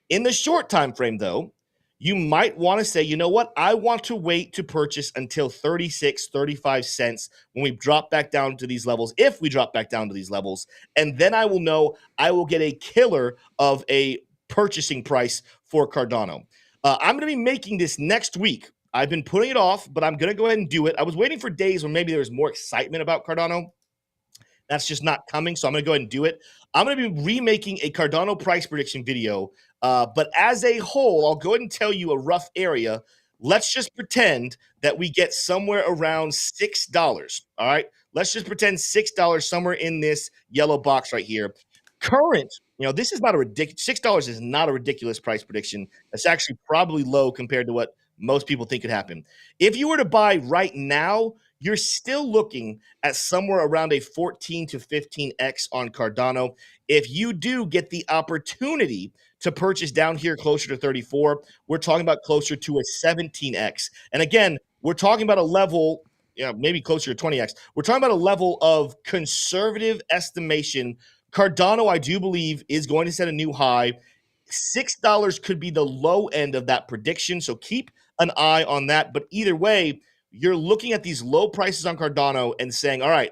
In the short time frame, though, you might want to say, you know what? I want to wait to purchase until 36, 35 cents when we drop back down to these levels, if we drop back down to these levels. And then I will know I will get a killer of a purchasing price for Cardano. I'm going to be making this next week. I've been putting it off, but I'm going to go ahead and do it. I was waiting for days when maybe there was more excitement about Cardano. That's just not coming, so I'm going to go ahead and do it. I'm going to be remaking a Cardano price prediction video, but as a whole, I'll go ahead and tell you a rough area. Let's just pretend that we get somewhere around $6, all right? Let's just pretend $6 somewhere in this yellow box right here. Current, this is not a ridiculous, $6 is not a ridiculous price prediction. It's actually probably low compared to what most people think could happen. If you were to buy right now, you're still looking at somewhere around a 14 to 15x on Cardano. If you do get the opportunity to purchase down here closer to 34, we're talking about closer to a 17x. And again, we're talking about a level, maybe closer to 20x. We're talking about a level of conservative estimation. Cardano, I do believe, is going to set a new high. $6 could be the low end of that prediction, so keep an eye on that. But either way, you're looking at these low prices on Cardano and saying, all right,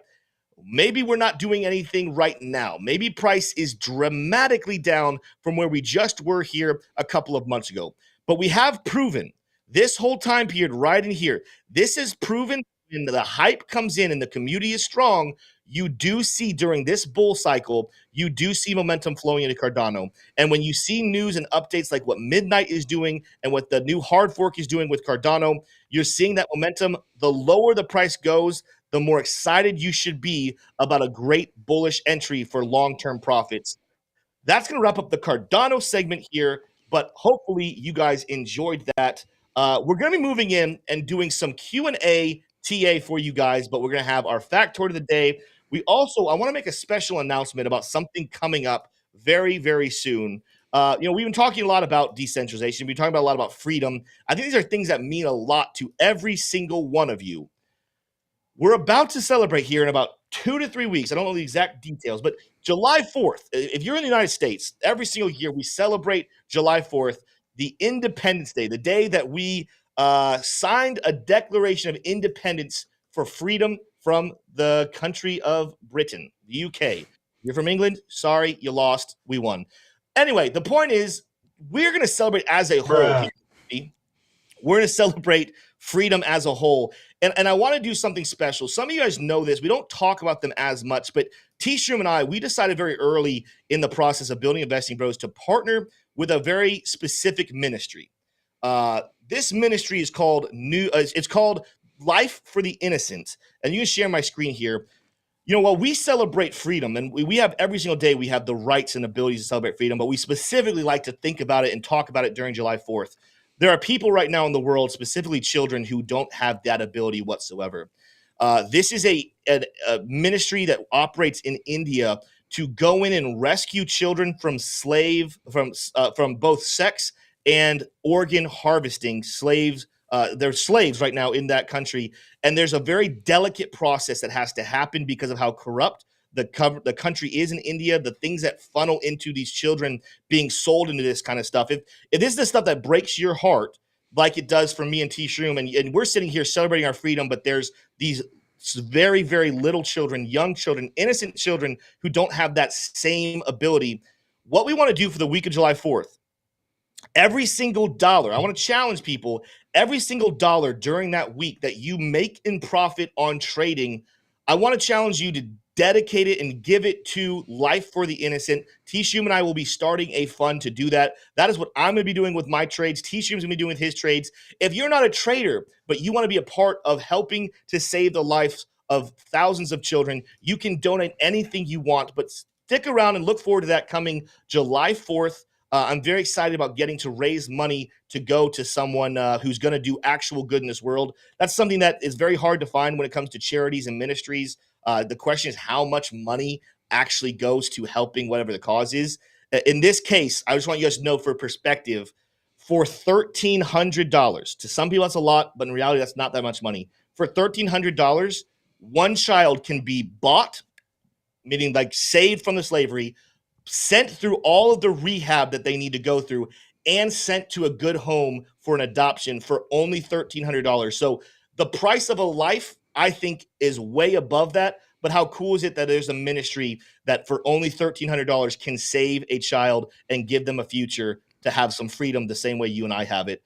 maybe we're not doing anything right now. Maybe price is dramatically down from where we just were here a couple of months ago. But we have proven this whole time period right in here, this is proven when the hype comes in and the community is strong, you do see during this bull cycle, you do see momentum flowing into Cardano. And when you see news and updates like what Midnight is doing and what the new hard fork is doing with Cardano, you're seeing that momentum. The lower the price goes, the more excited you should be about a great bullish entry for long-term profits. That's going to wrap up the Cardano segment here, but hopefully you guys enjoyed that. We're going to be moving in and doing some Q&A TA for you guys, but we're going to have our factoid of the day. I want to make a special announcement about something coming up very, very soon. We've been talking a lot about decentralization. We've been talking a lot about freedom. I think these are things that mean a lot to every single one of you. We're about to celebrate here in about 2 to 3 weeks. I don't know the exact details, but July 4th, if you're in the United States, every single year we celebrate July 4th, the Independence Day, the day that we signed a Declaration of Independence for freedom from the country of Britain, the UK. You're from England? Sorry, you lost. We won. Anyway, the point is, we're going to celebrate as a whole. Bruh. We're going to celebrate freedom as a whole. And I want to do something special. Some of you guys know this. We don't talk about them as much, but T-Shroom and I, we decided very early in the process of building Investing Bros to partner with a very specific ministry. This ministry is called it's called Life for the Innocent. And you can share my screen here. You know, while we celebrate freedom, and we have every single day, we have the rights and abilities to celebrate freedom, but we specifically like to think about it and talk about it during July 4th. There are people right now in the world, specifically children, who don't have that ability whatsoever. This is a ministry that operates in India to go in and rescue children from both sex and organ harvesting. They're slaves right now in that country, and there's a very delicate process that has to happen because of how corrupt the country is in India, the things that funnel into these children being sold into this kind of stuff. If this is the stuff that breaks your heart, like it does for me and T-Shroom, and we're sitting here celebrating our freedom, but there's these very, very little children, young children, innocent children who don't have that same ability. What we want to do for the week of July 4th, every single dollar, I want to challenge people, every single dollar during that week that you make in profit on trading, I want to challenge you to dedicate it and give it to Life for the Innocent. T-Shroom and I will be starting a fund to do that. That is what I'm going to be doing with my trades. T-Shroom's going to be doing with his trades. If you're not a trader, but you want to be a part of helping to save the lives of thousands of children, you can donate anything you want, but stick around and look forward to that coming July 4th. I'm very excited about getting to raise money to go to someone who's going to do actual good in this world. That's something that is very hard to find when it comes to charities and ministries. The question is how much money actually goes to helping whatever the cause is. In this case, I just want you guys to know for perspective, for $1,300, to some people that's a lot, but in reality, that's not that much money. For $1,300, one child can be bought, meaning like saved from the slavery, sent through all of the rehab that they need to go through, and sent to a good home for an adoption for only $1,300. So the price of a life, I think, is way above that. But how cool is it that there's a ministry that for only $1,300 can save a child and give them a future to have some freedom the same way you and I have it.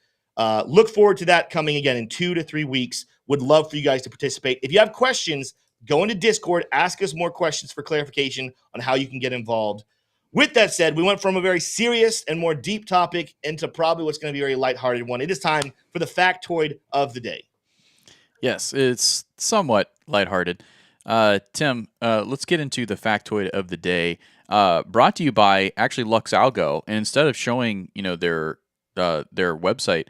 Look forward to that coming again in 2 to 3 weeks. Would love for you guys to participate. If you have questions, go into Discord, ask us more questions for clarification on how you can get involved. With that said, we went from a very serious and more deep topic into probably what's going to be a very lighthearted one. It is time for the factoid of the day. Yes, it's somewhat lighthearted. Tim, let's get into the factoid of the day. Brought to you by actually LuxAlgo, and instead of showing their website,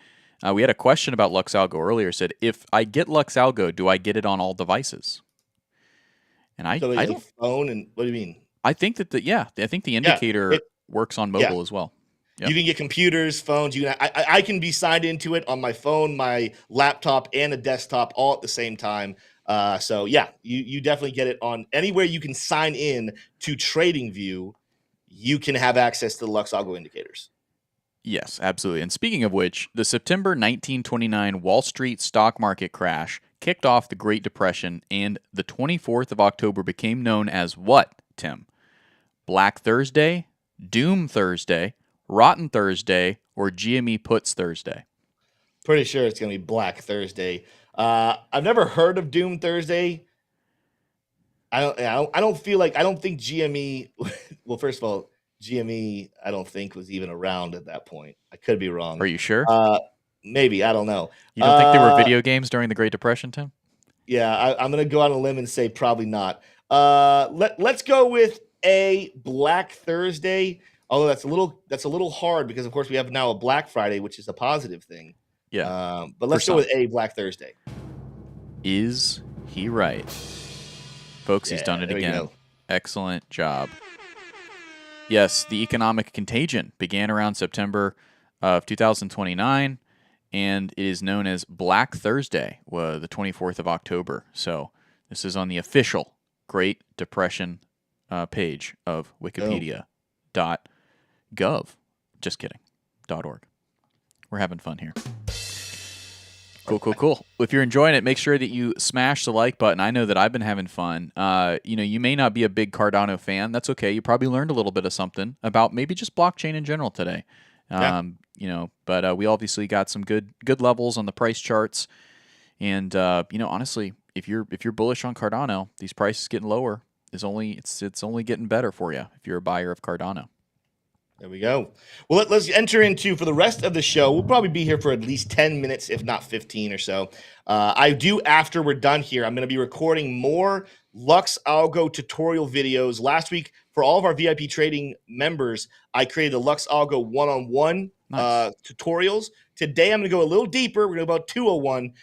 we had a question about LuxAlgo earlier. It said, if I get LuxAlgo, do I get it on all devices? And I don't phone and what do you mean? I think that I think the indicator works on mobile as well. Yep. You can get computers, phones. I can be signed into it on my phone, my laptop, and a desktop all at the same time. So yeah, you definitely get it on anywhere you can sign in to TradingView. You can have access to the LuxAlgo indicators. Yes, absolutely. And speaking of which, the September 1929 Wall Street stock market crash kicked off the Great Depression, and the 24th of October became known as what, Tim? Black Thursday, Doom Thursday, Rotten Thursday, or GME Puts Thursday? Pretty sure it's going to be Black Thursday. I've never heard of Doom Thursday. I don't think GME. Well, first of all, GME I don't think was even around at that point. I could be wrong. Are you sure? Maybe, I don't know. You don't think there were video games during the Great Depression, Tim? Yeah, I'm going to go on a limb and say probably not. Let's go with a Black Thursday. Although that's a little hard because of course we have now a Black Friday, which is a positive thing. Yeah. But let's go with a Black Thursday. Is he right? Folks, he's done it again. Excellent job. Yes, the economic contagion began around September of 2029, and it is known as Black Thursday, the 24th of October. So this is on the official Great Depression page of Wikipedia.gov. Just kidding. .org. We're having fun here. Cool. If you're enjoying it, make sure that you smash the like button. I know that I've been having fun. You may not be a big Cardano fan. That's okay. You probably learned a little bit of something about maybe just blockchain in general today. You know, but we obviously got some good levels on the price charts, and you know, honestly, if you're bullish on Cardano, these prices getting lower is it's only getting better for you if you're a buyer of Cardano. There we go. Well, let's enter into, for the rest of the show, we'll probably be here for at least 10 minutes, if not 15 or so. I do, after we're done here, I'm going to be recording more LuxAlgo tutorial videos. Last week, for all of our VIP trading members, I created a LuxAlgo one-on-one tutorials. Today, I'm going to go a little deeper. We're going to go about 201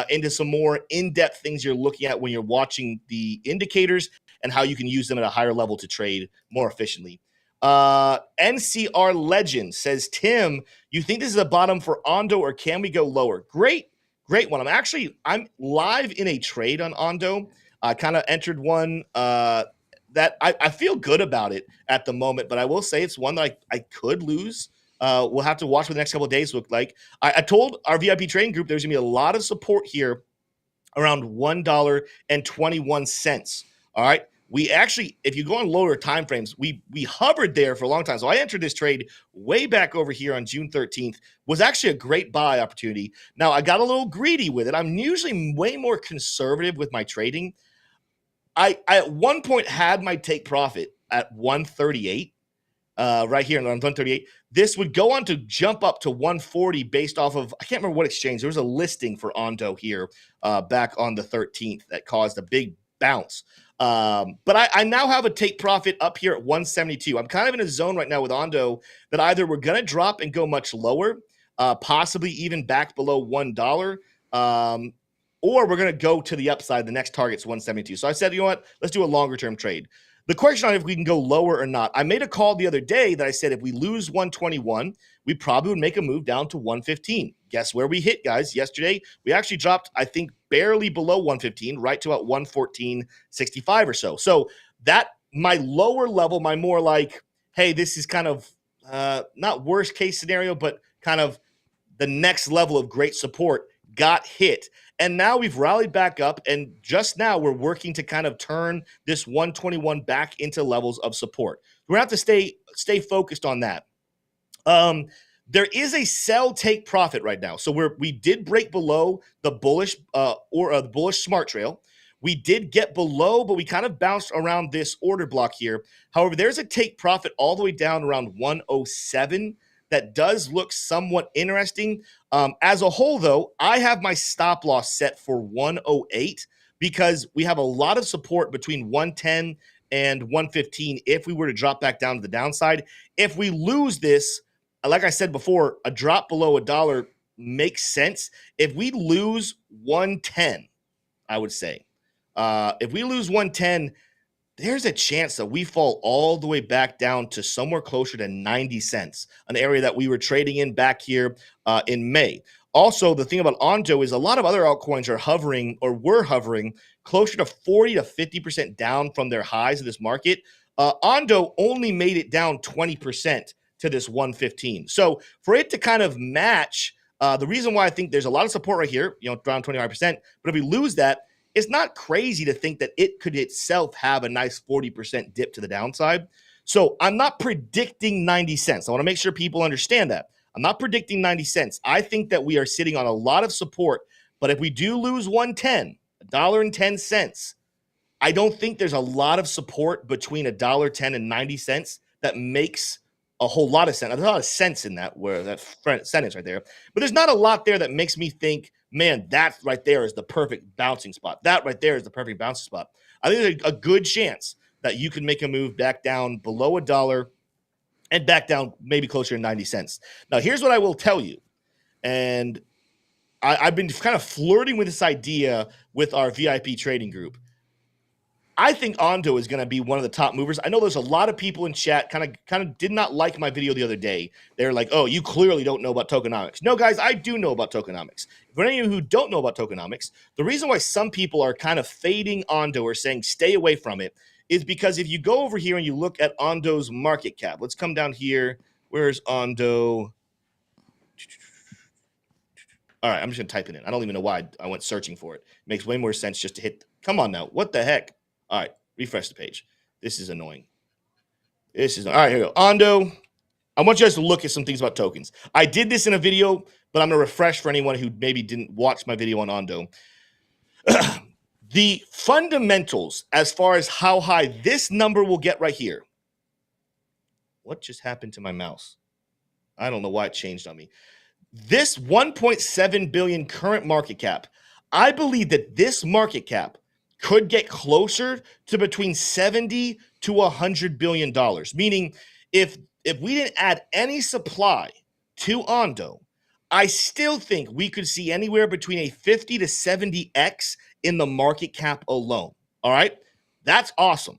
into some more in-depth things you're looking at when you're watching the indicators and how you can use them at a higher level to trade more efficiently. NCR Legend says, Tim, you think this is a bottom for ONDO, or can we go lower? Great one. I'm live in a trade on ONDO. I kind of entered one that I feel good about it at the moment, but I will say it's one that I could lose. We'll have to watch what the next couple of days look like. I told our VIP trading group there's gonna be a lot of support here around $1.21. All right. We actually, if you go on lower time frames, we hovered there for a long time. So I entered this trade way back over here on June 13th. Was actually a great buy opportunity. Now, I got a little greedy with it. I'm usually way more conservative with my trading. I at one point had my take profit at 138. Right here on 138. This would go on to jump up to 140 based off of, I can't remember what exchange. There was a listing for ONDO here back on the 13th that caused a big bounce. But I now have a take profit up here at 172. I'm kind of in a zone right now with ONDO that either we're going to drop and go much lower, possibly even back below $1, or we're going to go to the upside. The next target's 172. So I said, you know what? Let's do a longer term trade. The question on if we can go lower or not, I made a call the other day that I said if we lose 121, we probably would make a move down to 115. Guess where we hit, guys? Yesterday, we actually dropped, I think, barely below 115, right to about 114.65 or so. So that, my lower level, my more like, hey, this is kind of not worst case scenario, but kind of the next level of great support, got hit. And now we've rallied back up, and just now we're working to kind of turn this 121 back into levels of support. We're going to have to stay focused on that. There is a sell take profit right now. So we did break below the bullish the bullish smart trail. We did get below, but we kind of bounced around this order block here. However, there's a take profit all the way down around 107. That does look somewhat interesting. As a whole, though, I have my stop loss set for 108 because we have a lot of support between 110 and 115 if we were to drop back down to the downside. If we lose this, like I said before, a drop below $1 makes sense. If we lose 110, I would say, if we lose 110, there's a chance that we fall all the way back down to somewhere closer to 90 cents, an area that we were trading in back here in May. Also, the thing about ONDO is a lot of other altcoins are hovering or were hovering closer to 40 to 50% down from their highs of this market. ONDO only made it down 20% to this 115. So for it to kind of match, the reason why I think there's a lot of support right here, around 25%, but if we lose that, it's not crazy to think that it could itself have a nice 40% dip to the downside. So I'm not predicting 90 cents. I want to make sure people understand that. I'm not predicting 90 cents. I think that we are sitting on a lot of support, but if we do lose 110, $1.10, I don't think there's a lot of support between $1.10 and 90 cents that makes a whole lot of sense. There's a lot of sense in that sentence right there, but there's not a lot there that makes me think, man, that right there is the perfect bouncing spot. That right there is the perfect bouncing spot. I think there's a good chance that you can make a move back down below $1 and back down maybe closer to 90 cents. Now, here's what I will tell you. And I've been kind of flirting with this idea with our VIP trading group. I think ONDO is going to be one of the top movers. I know there's a lot of people in chat kind of did not like my video the other day. They're like, oh, you clearly don't know about tokenomics. No, guys, I do know about tokenomics. For any of you who don't know about tokenomics, the reason why some people are kind of fading ONDO or saying stay away from it is because if you go over here and you look at ONDO's market cap, let's come down here. Where's ONDO? All right, I'm just going to type it in. I don't even know why I went searching for it. It makes way more sense just to hit. Come on now. What the heck? All right, refresh the page. This is annoying. All right, here we go. ONDO. I want you guys to look at some things about tokens. I did this in a video, but I'm going to refresh for anyone who maybe didn't watch my video on ONDO. The fundamentals as far as how high this number will get right here. What just happened to my mouse? I don't know why it changed on me. This 1.7 billion current market cap, I believe that this market cap could get closer to between 70 to 100 billion dollars. Meaning, if we didn't add any supply to ONDO, I still think we could see anywhere between a 50 to 70x in the market cap alone. All right, that's awesome.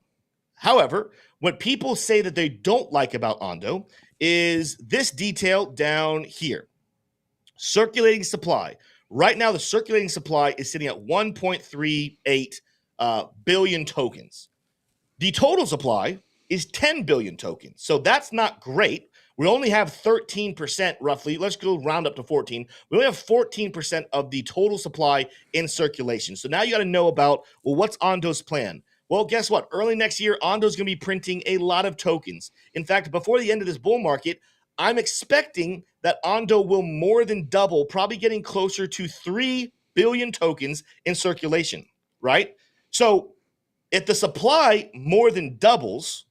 However, what people say that they don't like about ONDO is this detail down here. Circulating supply. Right now, the circulating supply is sitting at 1.38 billion tokens. The total supply is 10 billion tokens. So that's not great. We only have 13% roughly. Let's go round up to 14. We only have 14% of the total supply in circulation. So now you got to know about, well, what's ONDO's plan? Well, guess what? Early next year, ONDO's going to be printing a lot of tokens. In fact, before the end of this bull market, I'm expecting that ONDO will more than double, probably getting closer to 3 billion tokens in circulation, right? So if the supply more than doubles,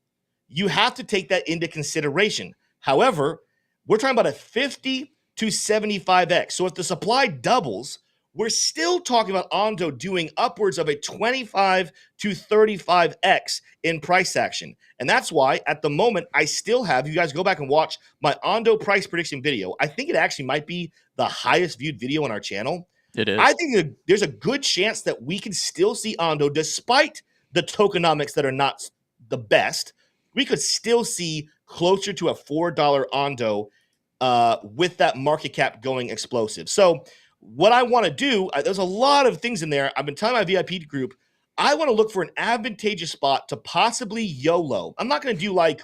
you have to take that into consideration. However, we're talking about a 50 to 75x. So if the supply doubles, we're still talking about ONDO doing upwards of a 25 to 35x in price action. And that's why at the moment, I still have, you guys go back and watch my ONDO price prediction video. I think it actually might be the highest viewed video on our channel. It is. I think there's a good chance that we can still see ONDO, despite the tokenomics that are not the best. We could still see closer to a $4 ONDO with that market cap going explosive. So what I want to do, there's a lot of things in there. I've been telling my VIP group, I want to look for an advantageous spot to possibly YOLO. I'm not going to do like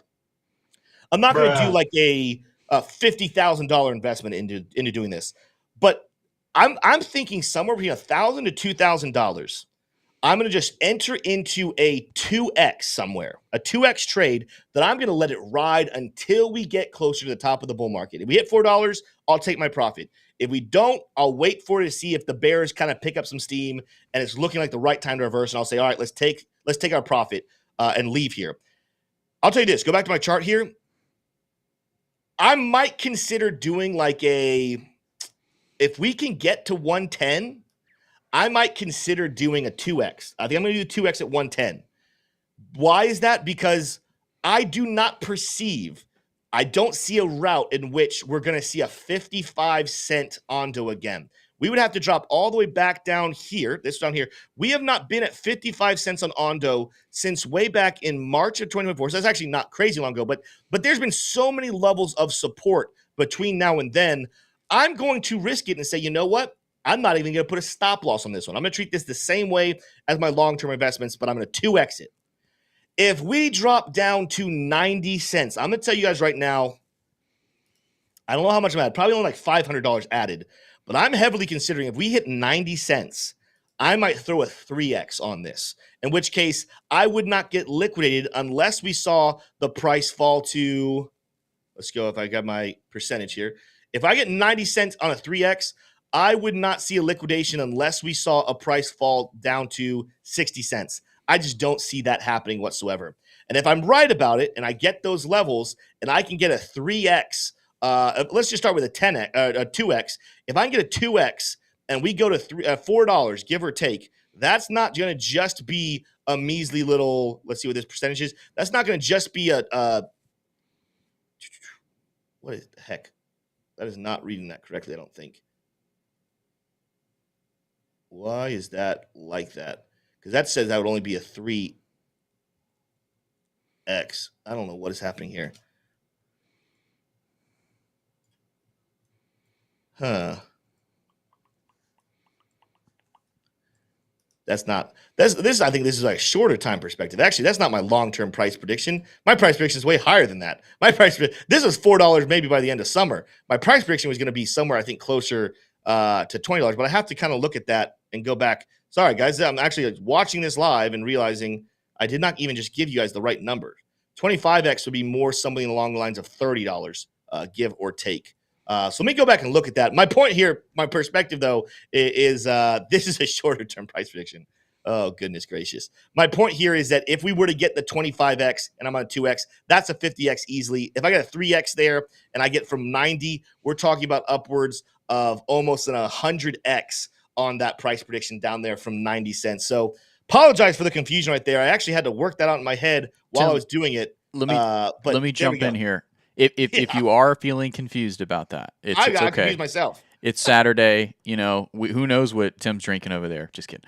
a $50,000 investment into doing this, but I'm thinking somewhere between $1,000 to $2,000. I'm going to just enter into a 2x somewhere, a 2x trade that I'm going to let it ride until we get closer to the top of the bull market. If we hit $4, I'll take my profit. If we don't, I'll wait for it to see if the bears kind of pick up some steam and it's looking like the right time to reverse. And I'll say, all right, let's take our profit and leave here. I'll tell you this, go back to my chart here. I might consider doing like if we can get to 110, I might consider doing a 2x. I think I'm going to do 2x at 110. Why is that? Because I do not perceive, I don't see a route in which we're going to see a 55-cent ONDO again. We would have to drop all the way back down here, this down here. We have not been at 55 cents on ONDO since way back in March of 2024. So that's actually not crazy long ago, but there's been so many levels of support between now and then. I'm going to risk it and say, you know what? I'm not even going to put a stop loss on this one. I'm going to treat this the same way as my long-term investments, but I'm going to 2x it. If we drop down to 90 cents, I'm going to tell you guys right now, I don't know how much I'm at, probably only like $500 added, but I'm heavily considering if we hit 90 cents, I might throw a 3x on this, in which case I would not get liquidated unless we saw the price fall to, let's go if I got my percentage here. If I get 90 cents on a 3x, I would not see a liquidation unless we saw a price fall down to 60 cents. I just don't see that happening whatsoever. And if I'm right about it and I get those levels and I can get a 3x, let's just start with a 2x. If I can get a 2x and we go to $4, give or take, that's not going to just be a measly little, let's see what this percentage is. That's not going to just be what is the heck? That is not reading that correctly, I don't think. Why is that like that? Because that says that would only be a 3x. I don't know what is happening here. Huh. I think this is like a shorter time perspective. Actually, that's not my long-term price prediction. My price prediction is way higher than that. This was $4 maybe by the end of summer. My price prediction was going to be somewhere, I think, closer to $20, but I have to kind of look at that and go back. Sorry, guys, I'm actually watching this live and realizing I did not even just give you guys the right number. 25x would be more something along the lines of $30. give or take. So let me go back and look at that. My point here, my perspective though, is this is a shorter term price prediction. Oh, goodness gracious. My point here is that if we were to get the 25x and I'm on a 2x, that's a 50x easily. If I got a 3x there and I get from 90, we're talking about upwards of almost an 100x on that price prediction down there from 90 cents. So apologize for the confusion right there. I actually had to work that out in my head while I was doing it. Let me jump in here. If you are feeling confused about that, it's I okay. confused myself. It's Saturday, you know. Who knows what Tim's drinking over there? Just kidding.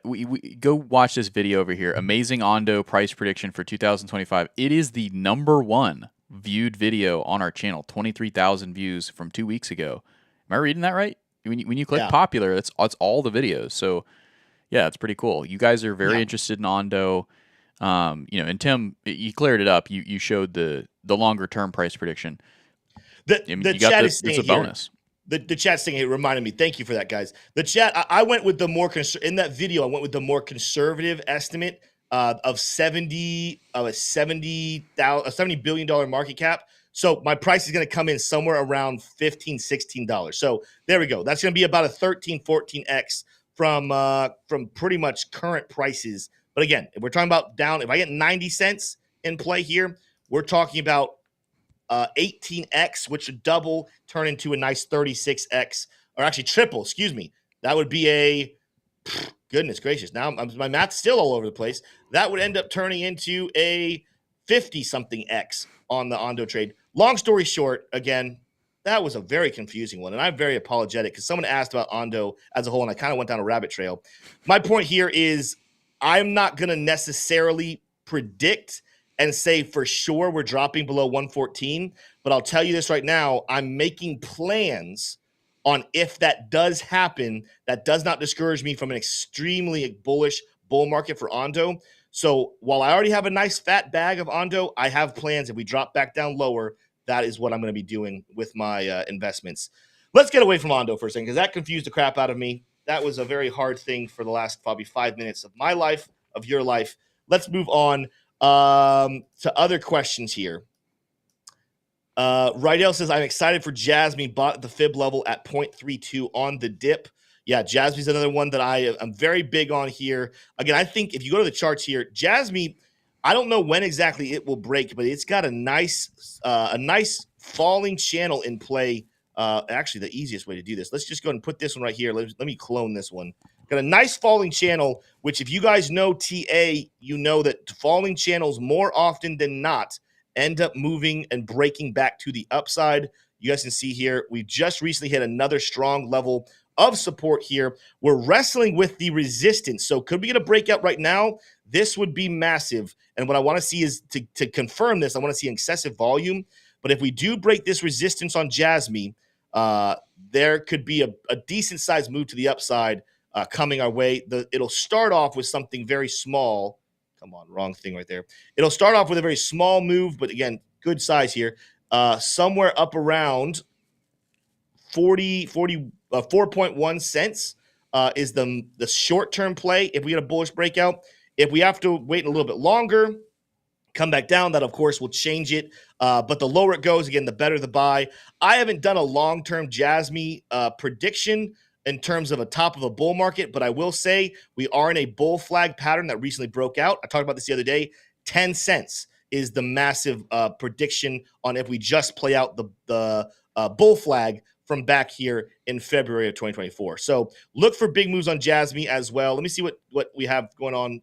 We go watch this video over here. Amazing ONDO price prediction for 2025. It is the #1 viewed video on our channel. 23,000 views from 2 weeks ago. Am I reading that right? When you click popular, that's all the videos. So yeah, it's pretty cool. You guys are very interested in ONDO. You know, and Tim, you cleared it up. You showed the longer term price prediction. The chat is saying here. Bonus. The chat's saying it reminded me. Thank you for that, guys. The chat. I went with the more in that video. I went with the more conservative estimate of a $70 billion market cap. So my price is going to come in somewhere around $15, $16. So there we go. That's going to be about a 13, 14x from pretty much current prices. But again, if we're talking about down, if I get 90 cents in play here, we're talking about 18x, which would double, turn into a nice 36x, or actually triple, excuse me. That would be a, goodness gracious. Now my math's still all over the place. That would end up turning into a 50-something x on the ONDO trade. Long story short, again, that was a very confusing one, and I'm very apologetic because someone asked about ONDO as a whole, and I kind of went down a rabbit trail. My point here is I'm not going to necessarily predict and say for sure we're dropping below 114, but I'll tell you this right now, I'm making plans on if that does happen. That does not discourage me from an extremely bullish bull market for ONDO. So while I already have a nice fat bag of ONDO, I have plans if we drop back down lower, that is what I'm going to be doing with my investments. Let's get away from ONDO for a second because that confused the crap out of me. That was a very hard thing for the last probably 5 minutes of my life, of your life. Let's move on to other questions here. Rydell says, I'm excited for JASMY, bought at the fib level at 0.32 on the dip. Yeah, JASMY's another one that I'm very big on here. Again, I think if you go to the charts here, JASMY, I don't know when exactly it will break, but it's got a nice falling channel in play. Actually, the easiest way to do this, let's just go ahead and put this one right here. Let me clone this one. Got a nice falling channel, which if you guys know TA, you know that falling channels more often than not end up moving and breaking back to the upside. You guys can see here, we just recently hit another strong level of support here. We're wrestling with the resistance. So could we get a breakout right now? This would be massive. And what I want to see is to confirm this, I want to see excessive volume. But if we do break this resistance on JASMY, there could be a decent sized move to the upside coming our way. It'll start off with something very small. Come on, wrong thing right there. It'll start off with a very small move, but again, good size here. Somewhere up around 4.1 cents is the short-term play if we get a bullish breakout. If we have to wait a little bit longer, come back down, that of course will change it. But the lower it goes, again, the better the buy. I haven't done a long-term JASMY prediction in terms of a top of a bull market, but I will say we are in a bull flag pattern that recently broke out. I talked about this the other day. 10 cents is the massive prediction on if we just play out the bull flag from back here in February of 2024. So look for big moves on JASMY as well. Let me see what we have going on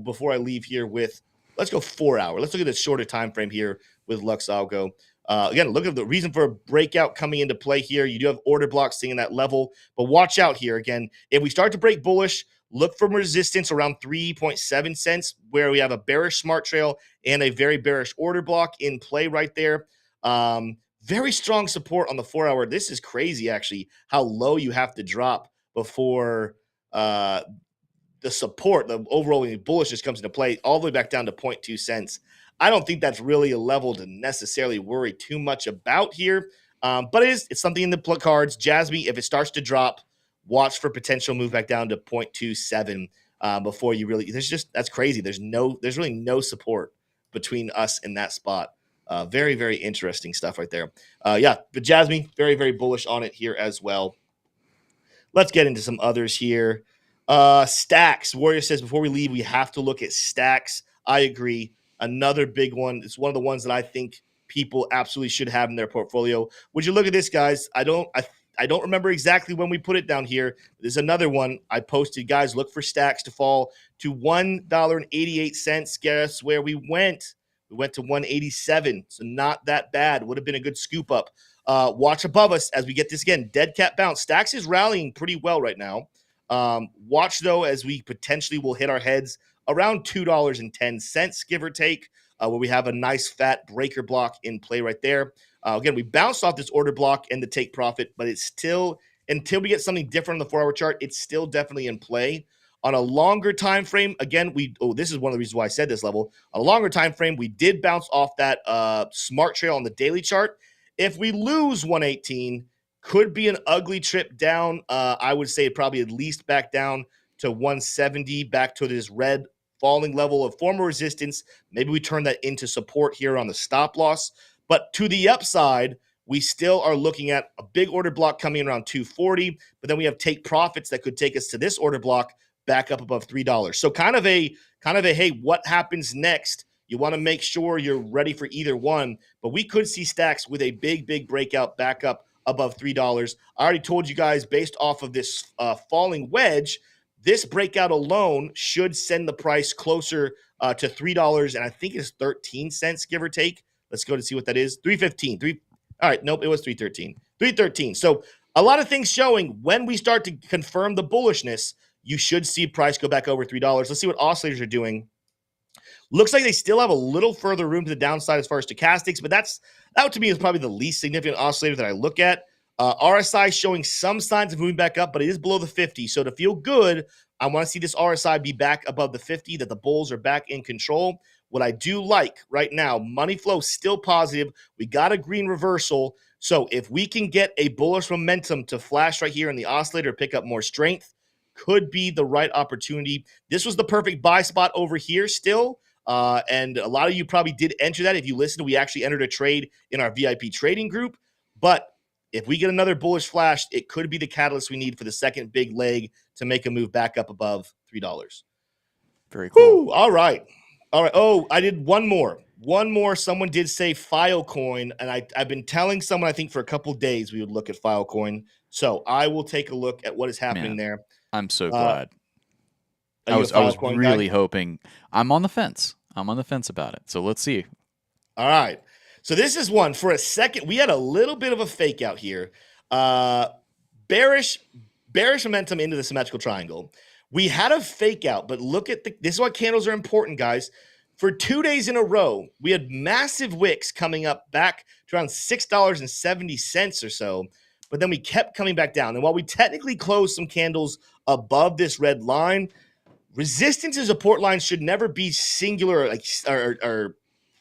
before I leave here with, let's go 4 hour. Let's look at the shorter time frame here with LuxAlgo. Again, look at the reason for a breakout coming into play here. You do have order blocks sitting in that level, but watch out here. Again, if we start to break bullish, look for resistance around 3.7 cents where we have a bearish smart trail and a very bearish order block in play right there. Very strong support on the 4 hour. This is crazy, actually, how low you have to drop before the support, the overall bullishness comes into play all the way back down to 0.2 cents. I don't think that's really a level to necessarily worry too much about here. But it's something in the cards. JASMY, if it starts to drop, watch for potential move back down to 0.27 before you really, that's crazy. There's really no support between us and that spot. Very, very interesting stuff right there. Yeah, but JASMY, very, very bullish on it here as well. Let's get into some others here. Stacks. Warrior says, before we leave, we have to look at stacks. I agree. Another big one. It's one of the ones that I think people absolutely should have in their portfolio. Would you look at this, guys? I don't remember exactly when we put it down here. There's another one I posted. Guys, look for stacks to fall to $1.88. Guess where we went? We went to 187. So not that bad. Would have been a good scoop up. Watch above us as we get this again. Dead cat bounce. Stacks is rallying pretty well right now. Watch, though, as we potentially will hit our heads around $2.10, give or take, where we have a nice fat breaker block in play right there. Again, we bounced off this order block and the take profit, but it's still, until we get something different on the 4-hour chart, it's still definitely in play. On a longer time frame, again, this is one of the reasons why I said this level. On a longer time frame, we did bounce off that smart trail on the daily chart. If we lose 118, could be an ugly trip down. I would say probably at least back down to 170, back to this red falling level of former resistance. Maybe we turn that into support here on the stop loss. But to the upside, we still are looking at a big order block coming around 240, but then we have take profits that could take us to this order block back up above $3. So kind of a hey, what happens next? You want to make sure you're ready for either one, but we could see stacks with a big breakout back up above $3. I already told you guys, based off of this falling wedge, this breakout alone should send the price closer to $3, and I think it's 13 cents, give or take. Let's go to see what that is. 315. All right, nope, it was 313. 313. So a lot of things showing when we start to confirm the bullishness, you should see price go back over $3. Let's see what oscillators are doing. Looks like they still have a little further room to the downside as far as stochastics, but that to me is probably the least significant oscillator that I look at. RSI showing some signs of moving back up, but it is below the 50. So to feel good, I want to see this RSI be back above the 50, that the bulls are back in control. What I do like right now, money flow still positive. We got a green reversal. So if we can get a bullish momentum to flash right here in the oscillator, pick up more strength, could be the right opportunity. This was the perfect buy spot over here still. And a lot of you probably did enter that. If you listened, we actually entered a trade in our VIP trading group. But if we get another bullish flash, it could be the catalyst we need for the second big leg to make a move back up above $3. Very cool. Woo, all right. Oh, I did one more. Someone did say FileCoin, and I've been telling someone, I think, for a couple days we would look at FileCoin. So I will take a look at what is happening there. I'm so glad. I was really hoping. I'm on the fence. I'm on the fence about it. So let's see. All right. So this is one. For a second, we had a little bit of a fake out here. Bearish momentum into the symmetrical triangle. We had a fake out, but look at this is why candles are important, guys. For 2 days in a row, we had massive wicks coming up back to around $6.70 or so, but then we kept coming back down. And while we technically closed some candles above this red line, resistance and support lines should never be singular or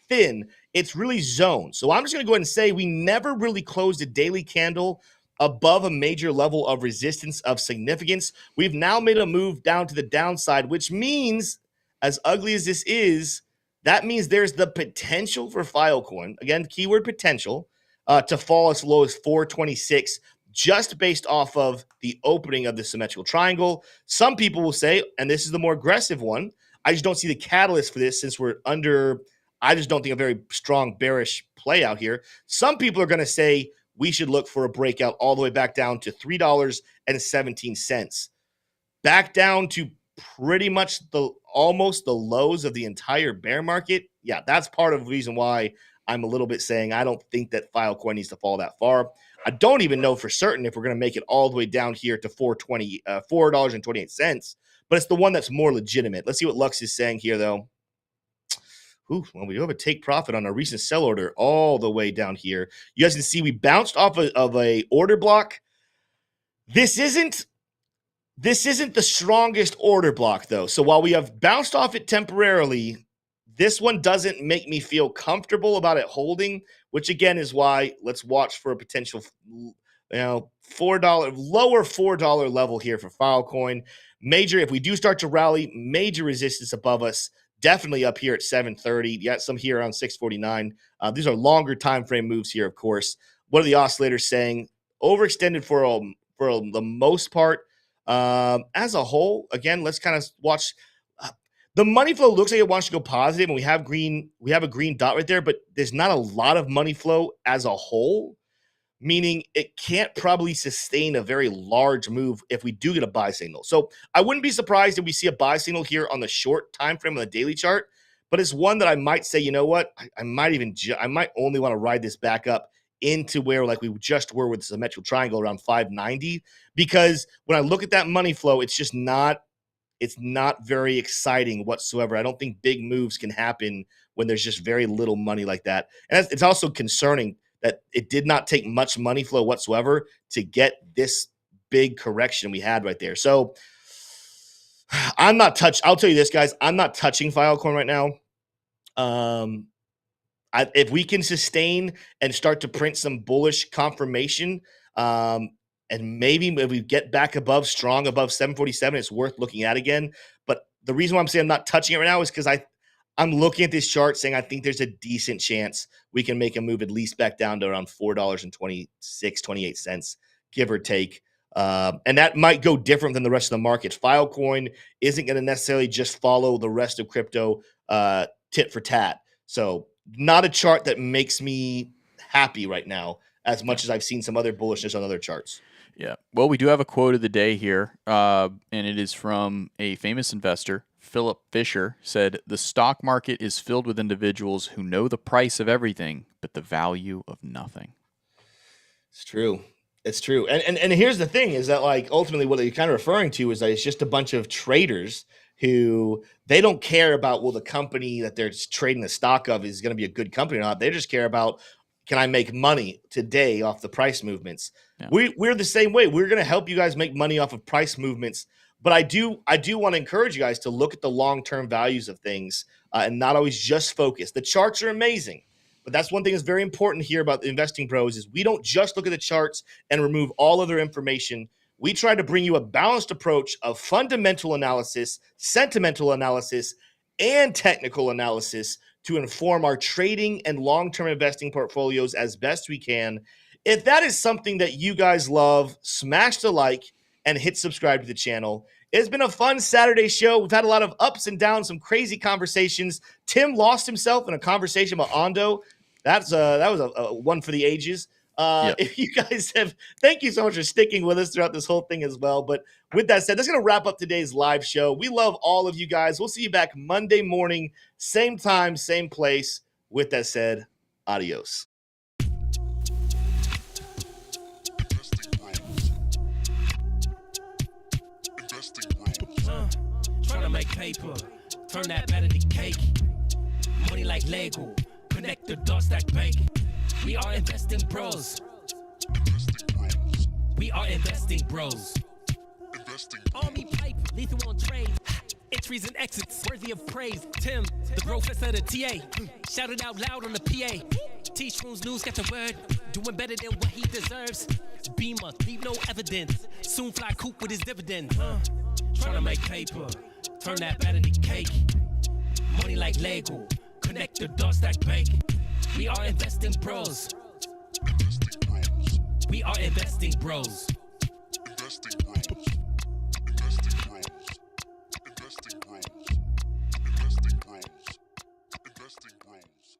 thin. It's really zoned. So I'm just going to go ahead and say we never really closed a daily candle above a major level of resistance of significance. We've now made a move down to the downside, which means, as ugly as this is, that means there's the potential for FileCoin, again, keyword potential, to fall as low as 426, just based off of the opening of the symmetrical triangle. Some people will say, and this is the more aggressive one, I just don't see the catalyst for this since we're under, I just don't think a very strong bearish play out here. Some people are going to say we should look for a breakout all the way back down to $3.17. Back down to pretty much almost the lows of the entire bear market. Yeah, that's part of the reason why I'm a little bit saying I don't think that FileCoin needs to fall that far. I don't even know for certain if we're going to make it all the way down here to $4.28, but it's the one that's more legitimate. Let's see what Lux is saying here, though. Well, we do have a take profit on a recent sell order all the way down here. You guys can see we bounced off of a order block. This isn't the strongest order block, though. So while we have bounced off it temporarily, this one doesn't make me feel comfortable about it holding, which again is why let's watch for a potential, lower $4 level here for FileCoin. Major, if we do start to rally, major resistance above us. definitely up here at 730. You got some here around 649. These are longer time frame moves here, of course. What are the oscillators saying? Overextended for the most part. As a whole, again, let's kind of watch. The money flow looks like it wants to go positive, and we have a green dot right there, but there's not a lot of money flow as a whole, meaning it can't probably sustain a very large move if we do get a buy signal. So I wouldn't be surprised if we see a buy signal here on the short time frame on the daily chart, but it's one that I might say, you know what, I might only want to ride this back up into where like we just were with the symmetrical triangle around 590, because when I look at that money flow, it's not very exciting whatsoever. I don't think big moves can happen when there's just very little money like that. And it's also concerning that it did not take much money flow whatsoever to get this big correction we had right there. So I'll tell you this, guys, I'm not touching FileCoin right now. If we can sustain and start to print some bullish confirmation, and maybe if we get back above 747, it's worth looking at again. But the reason why I'm saying I'm not touching it right now is because I'm looking at this chart saying I think there's a decent chance we can make a move at least back down to around $4.26, 28 cents, give or take. And that might go different than the rest of the market. FileCoin isn't going to necessarily just follow the rest of crypto tit for tat. So not a chart that makes me happy right now as much as I've seen some other bullishness on other charts. Yeah. Well, we do have a quote of the day here, and it is from a famous investor. Philip Fisher said, "The stock market is filled with individuals who know the price of everything, but the value of nothing." It's true. It's true. And here's the thing is that, like, ultimately what you're kind of referring to is that it's just a bunch of traders who they don't care about, well, the company that they're trading the stock of is going to be a good company or not. They just care about, can I make money today off the price movements? Yeah. We're the same way. We're going to help you guys make money off of price movements. But I do want to encourage you guys to look at the long-term values of things and not always just focus. The charts are amazing, but that's one thing that's very important here about the Investing Bros is we don't just look at the charts and remove all other information. We try to bring you a balanced approach of fundamental analysis, sentimental analysis, and technical analysis to inform our trading and long-term investing portfolios as best we can. If that is something that you guys love, smash the like and hit subscribe to the channel. It's been a fun Saturday show. We've had a lot of ups and downs, some crazy conversations. Tim lost himself in a conversation about ONDO. That was a one for the ages. If you guys thank you so much for sticking with us throughout this whole thing as well. But with that said, that's going to wrap up today's live show. We love all of you guys. We'll see you back Monday morning, same time, same place. With that said, adios. Trying to make paper, turn that better to cake. Money like Lego, connect the dots, stack bank. We are investing bros. We are investing bros. Army pipe, lethal on trade. Entries and exits, worthy of praise. Tim, the professor of the TA. Shout it out loud on the PA. T-Shrooms news, got the word. Doing better than what he deserves. Beamer, leave no evidence. Soon fly coop with his dividend. Trying to make paper, turn that better to cake. Money like Lego, connect the dots, stack bank. We are investing bros. We are investing bros. Investing bros. Investing bros. Investing bros. Investing bros. Investing bros.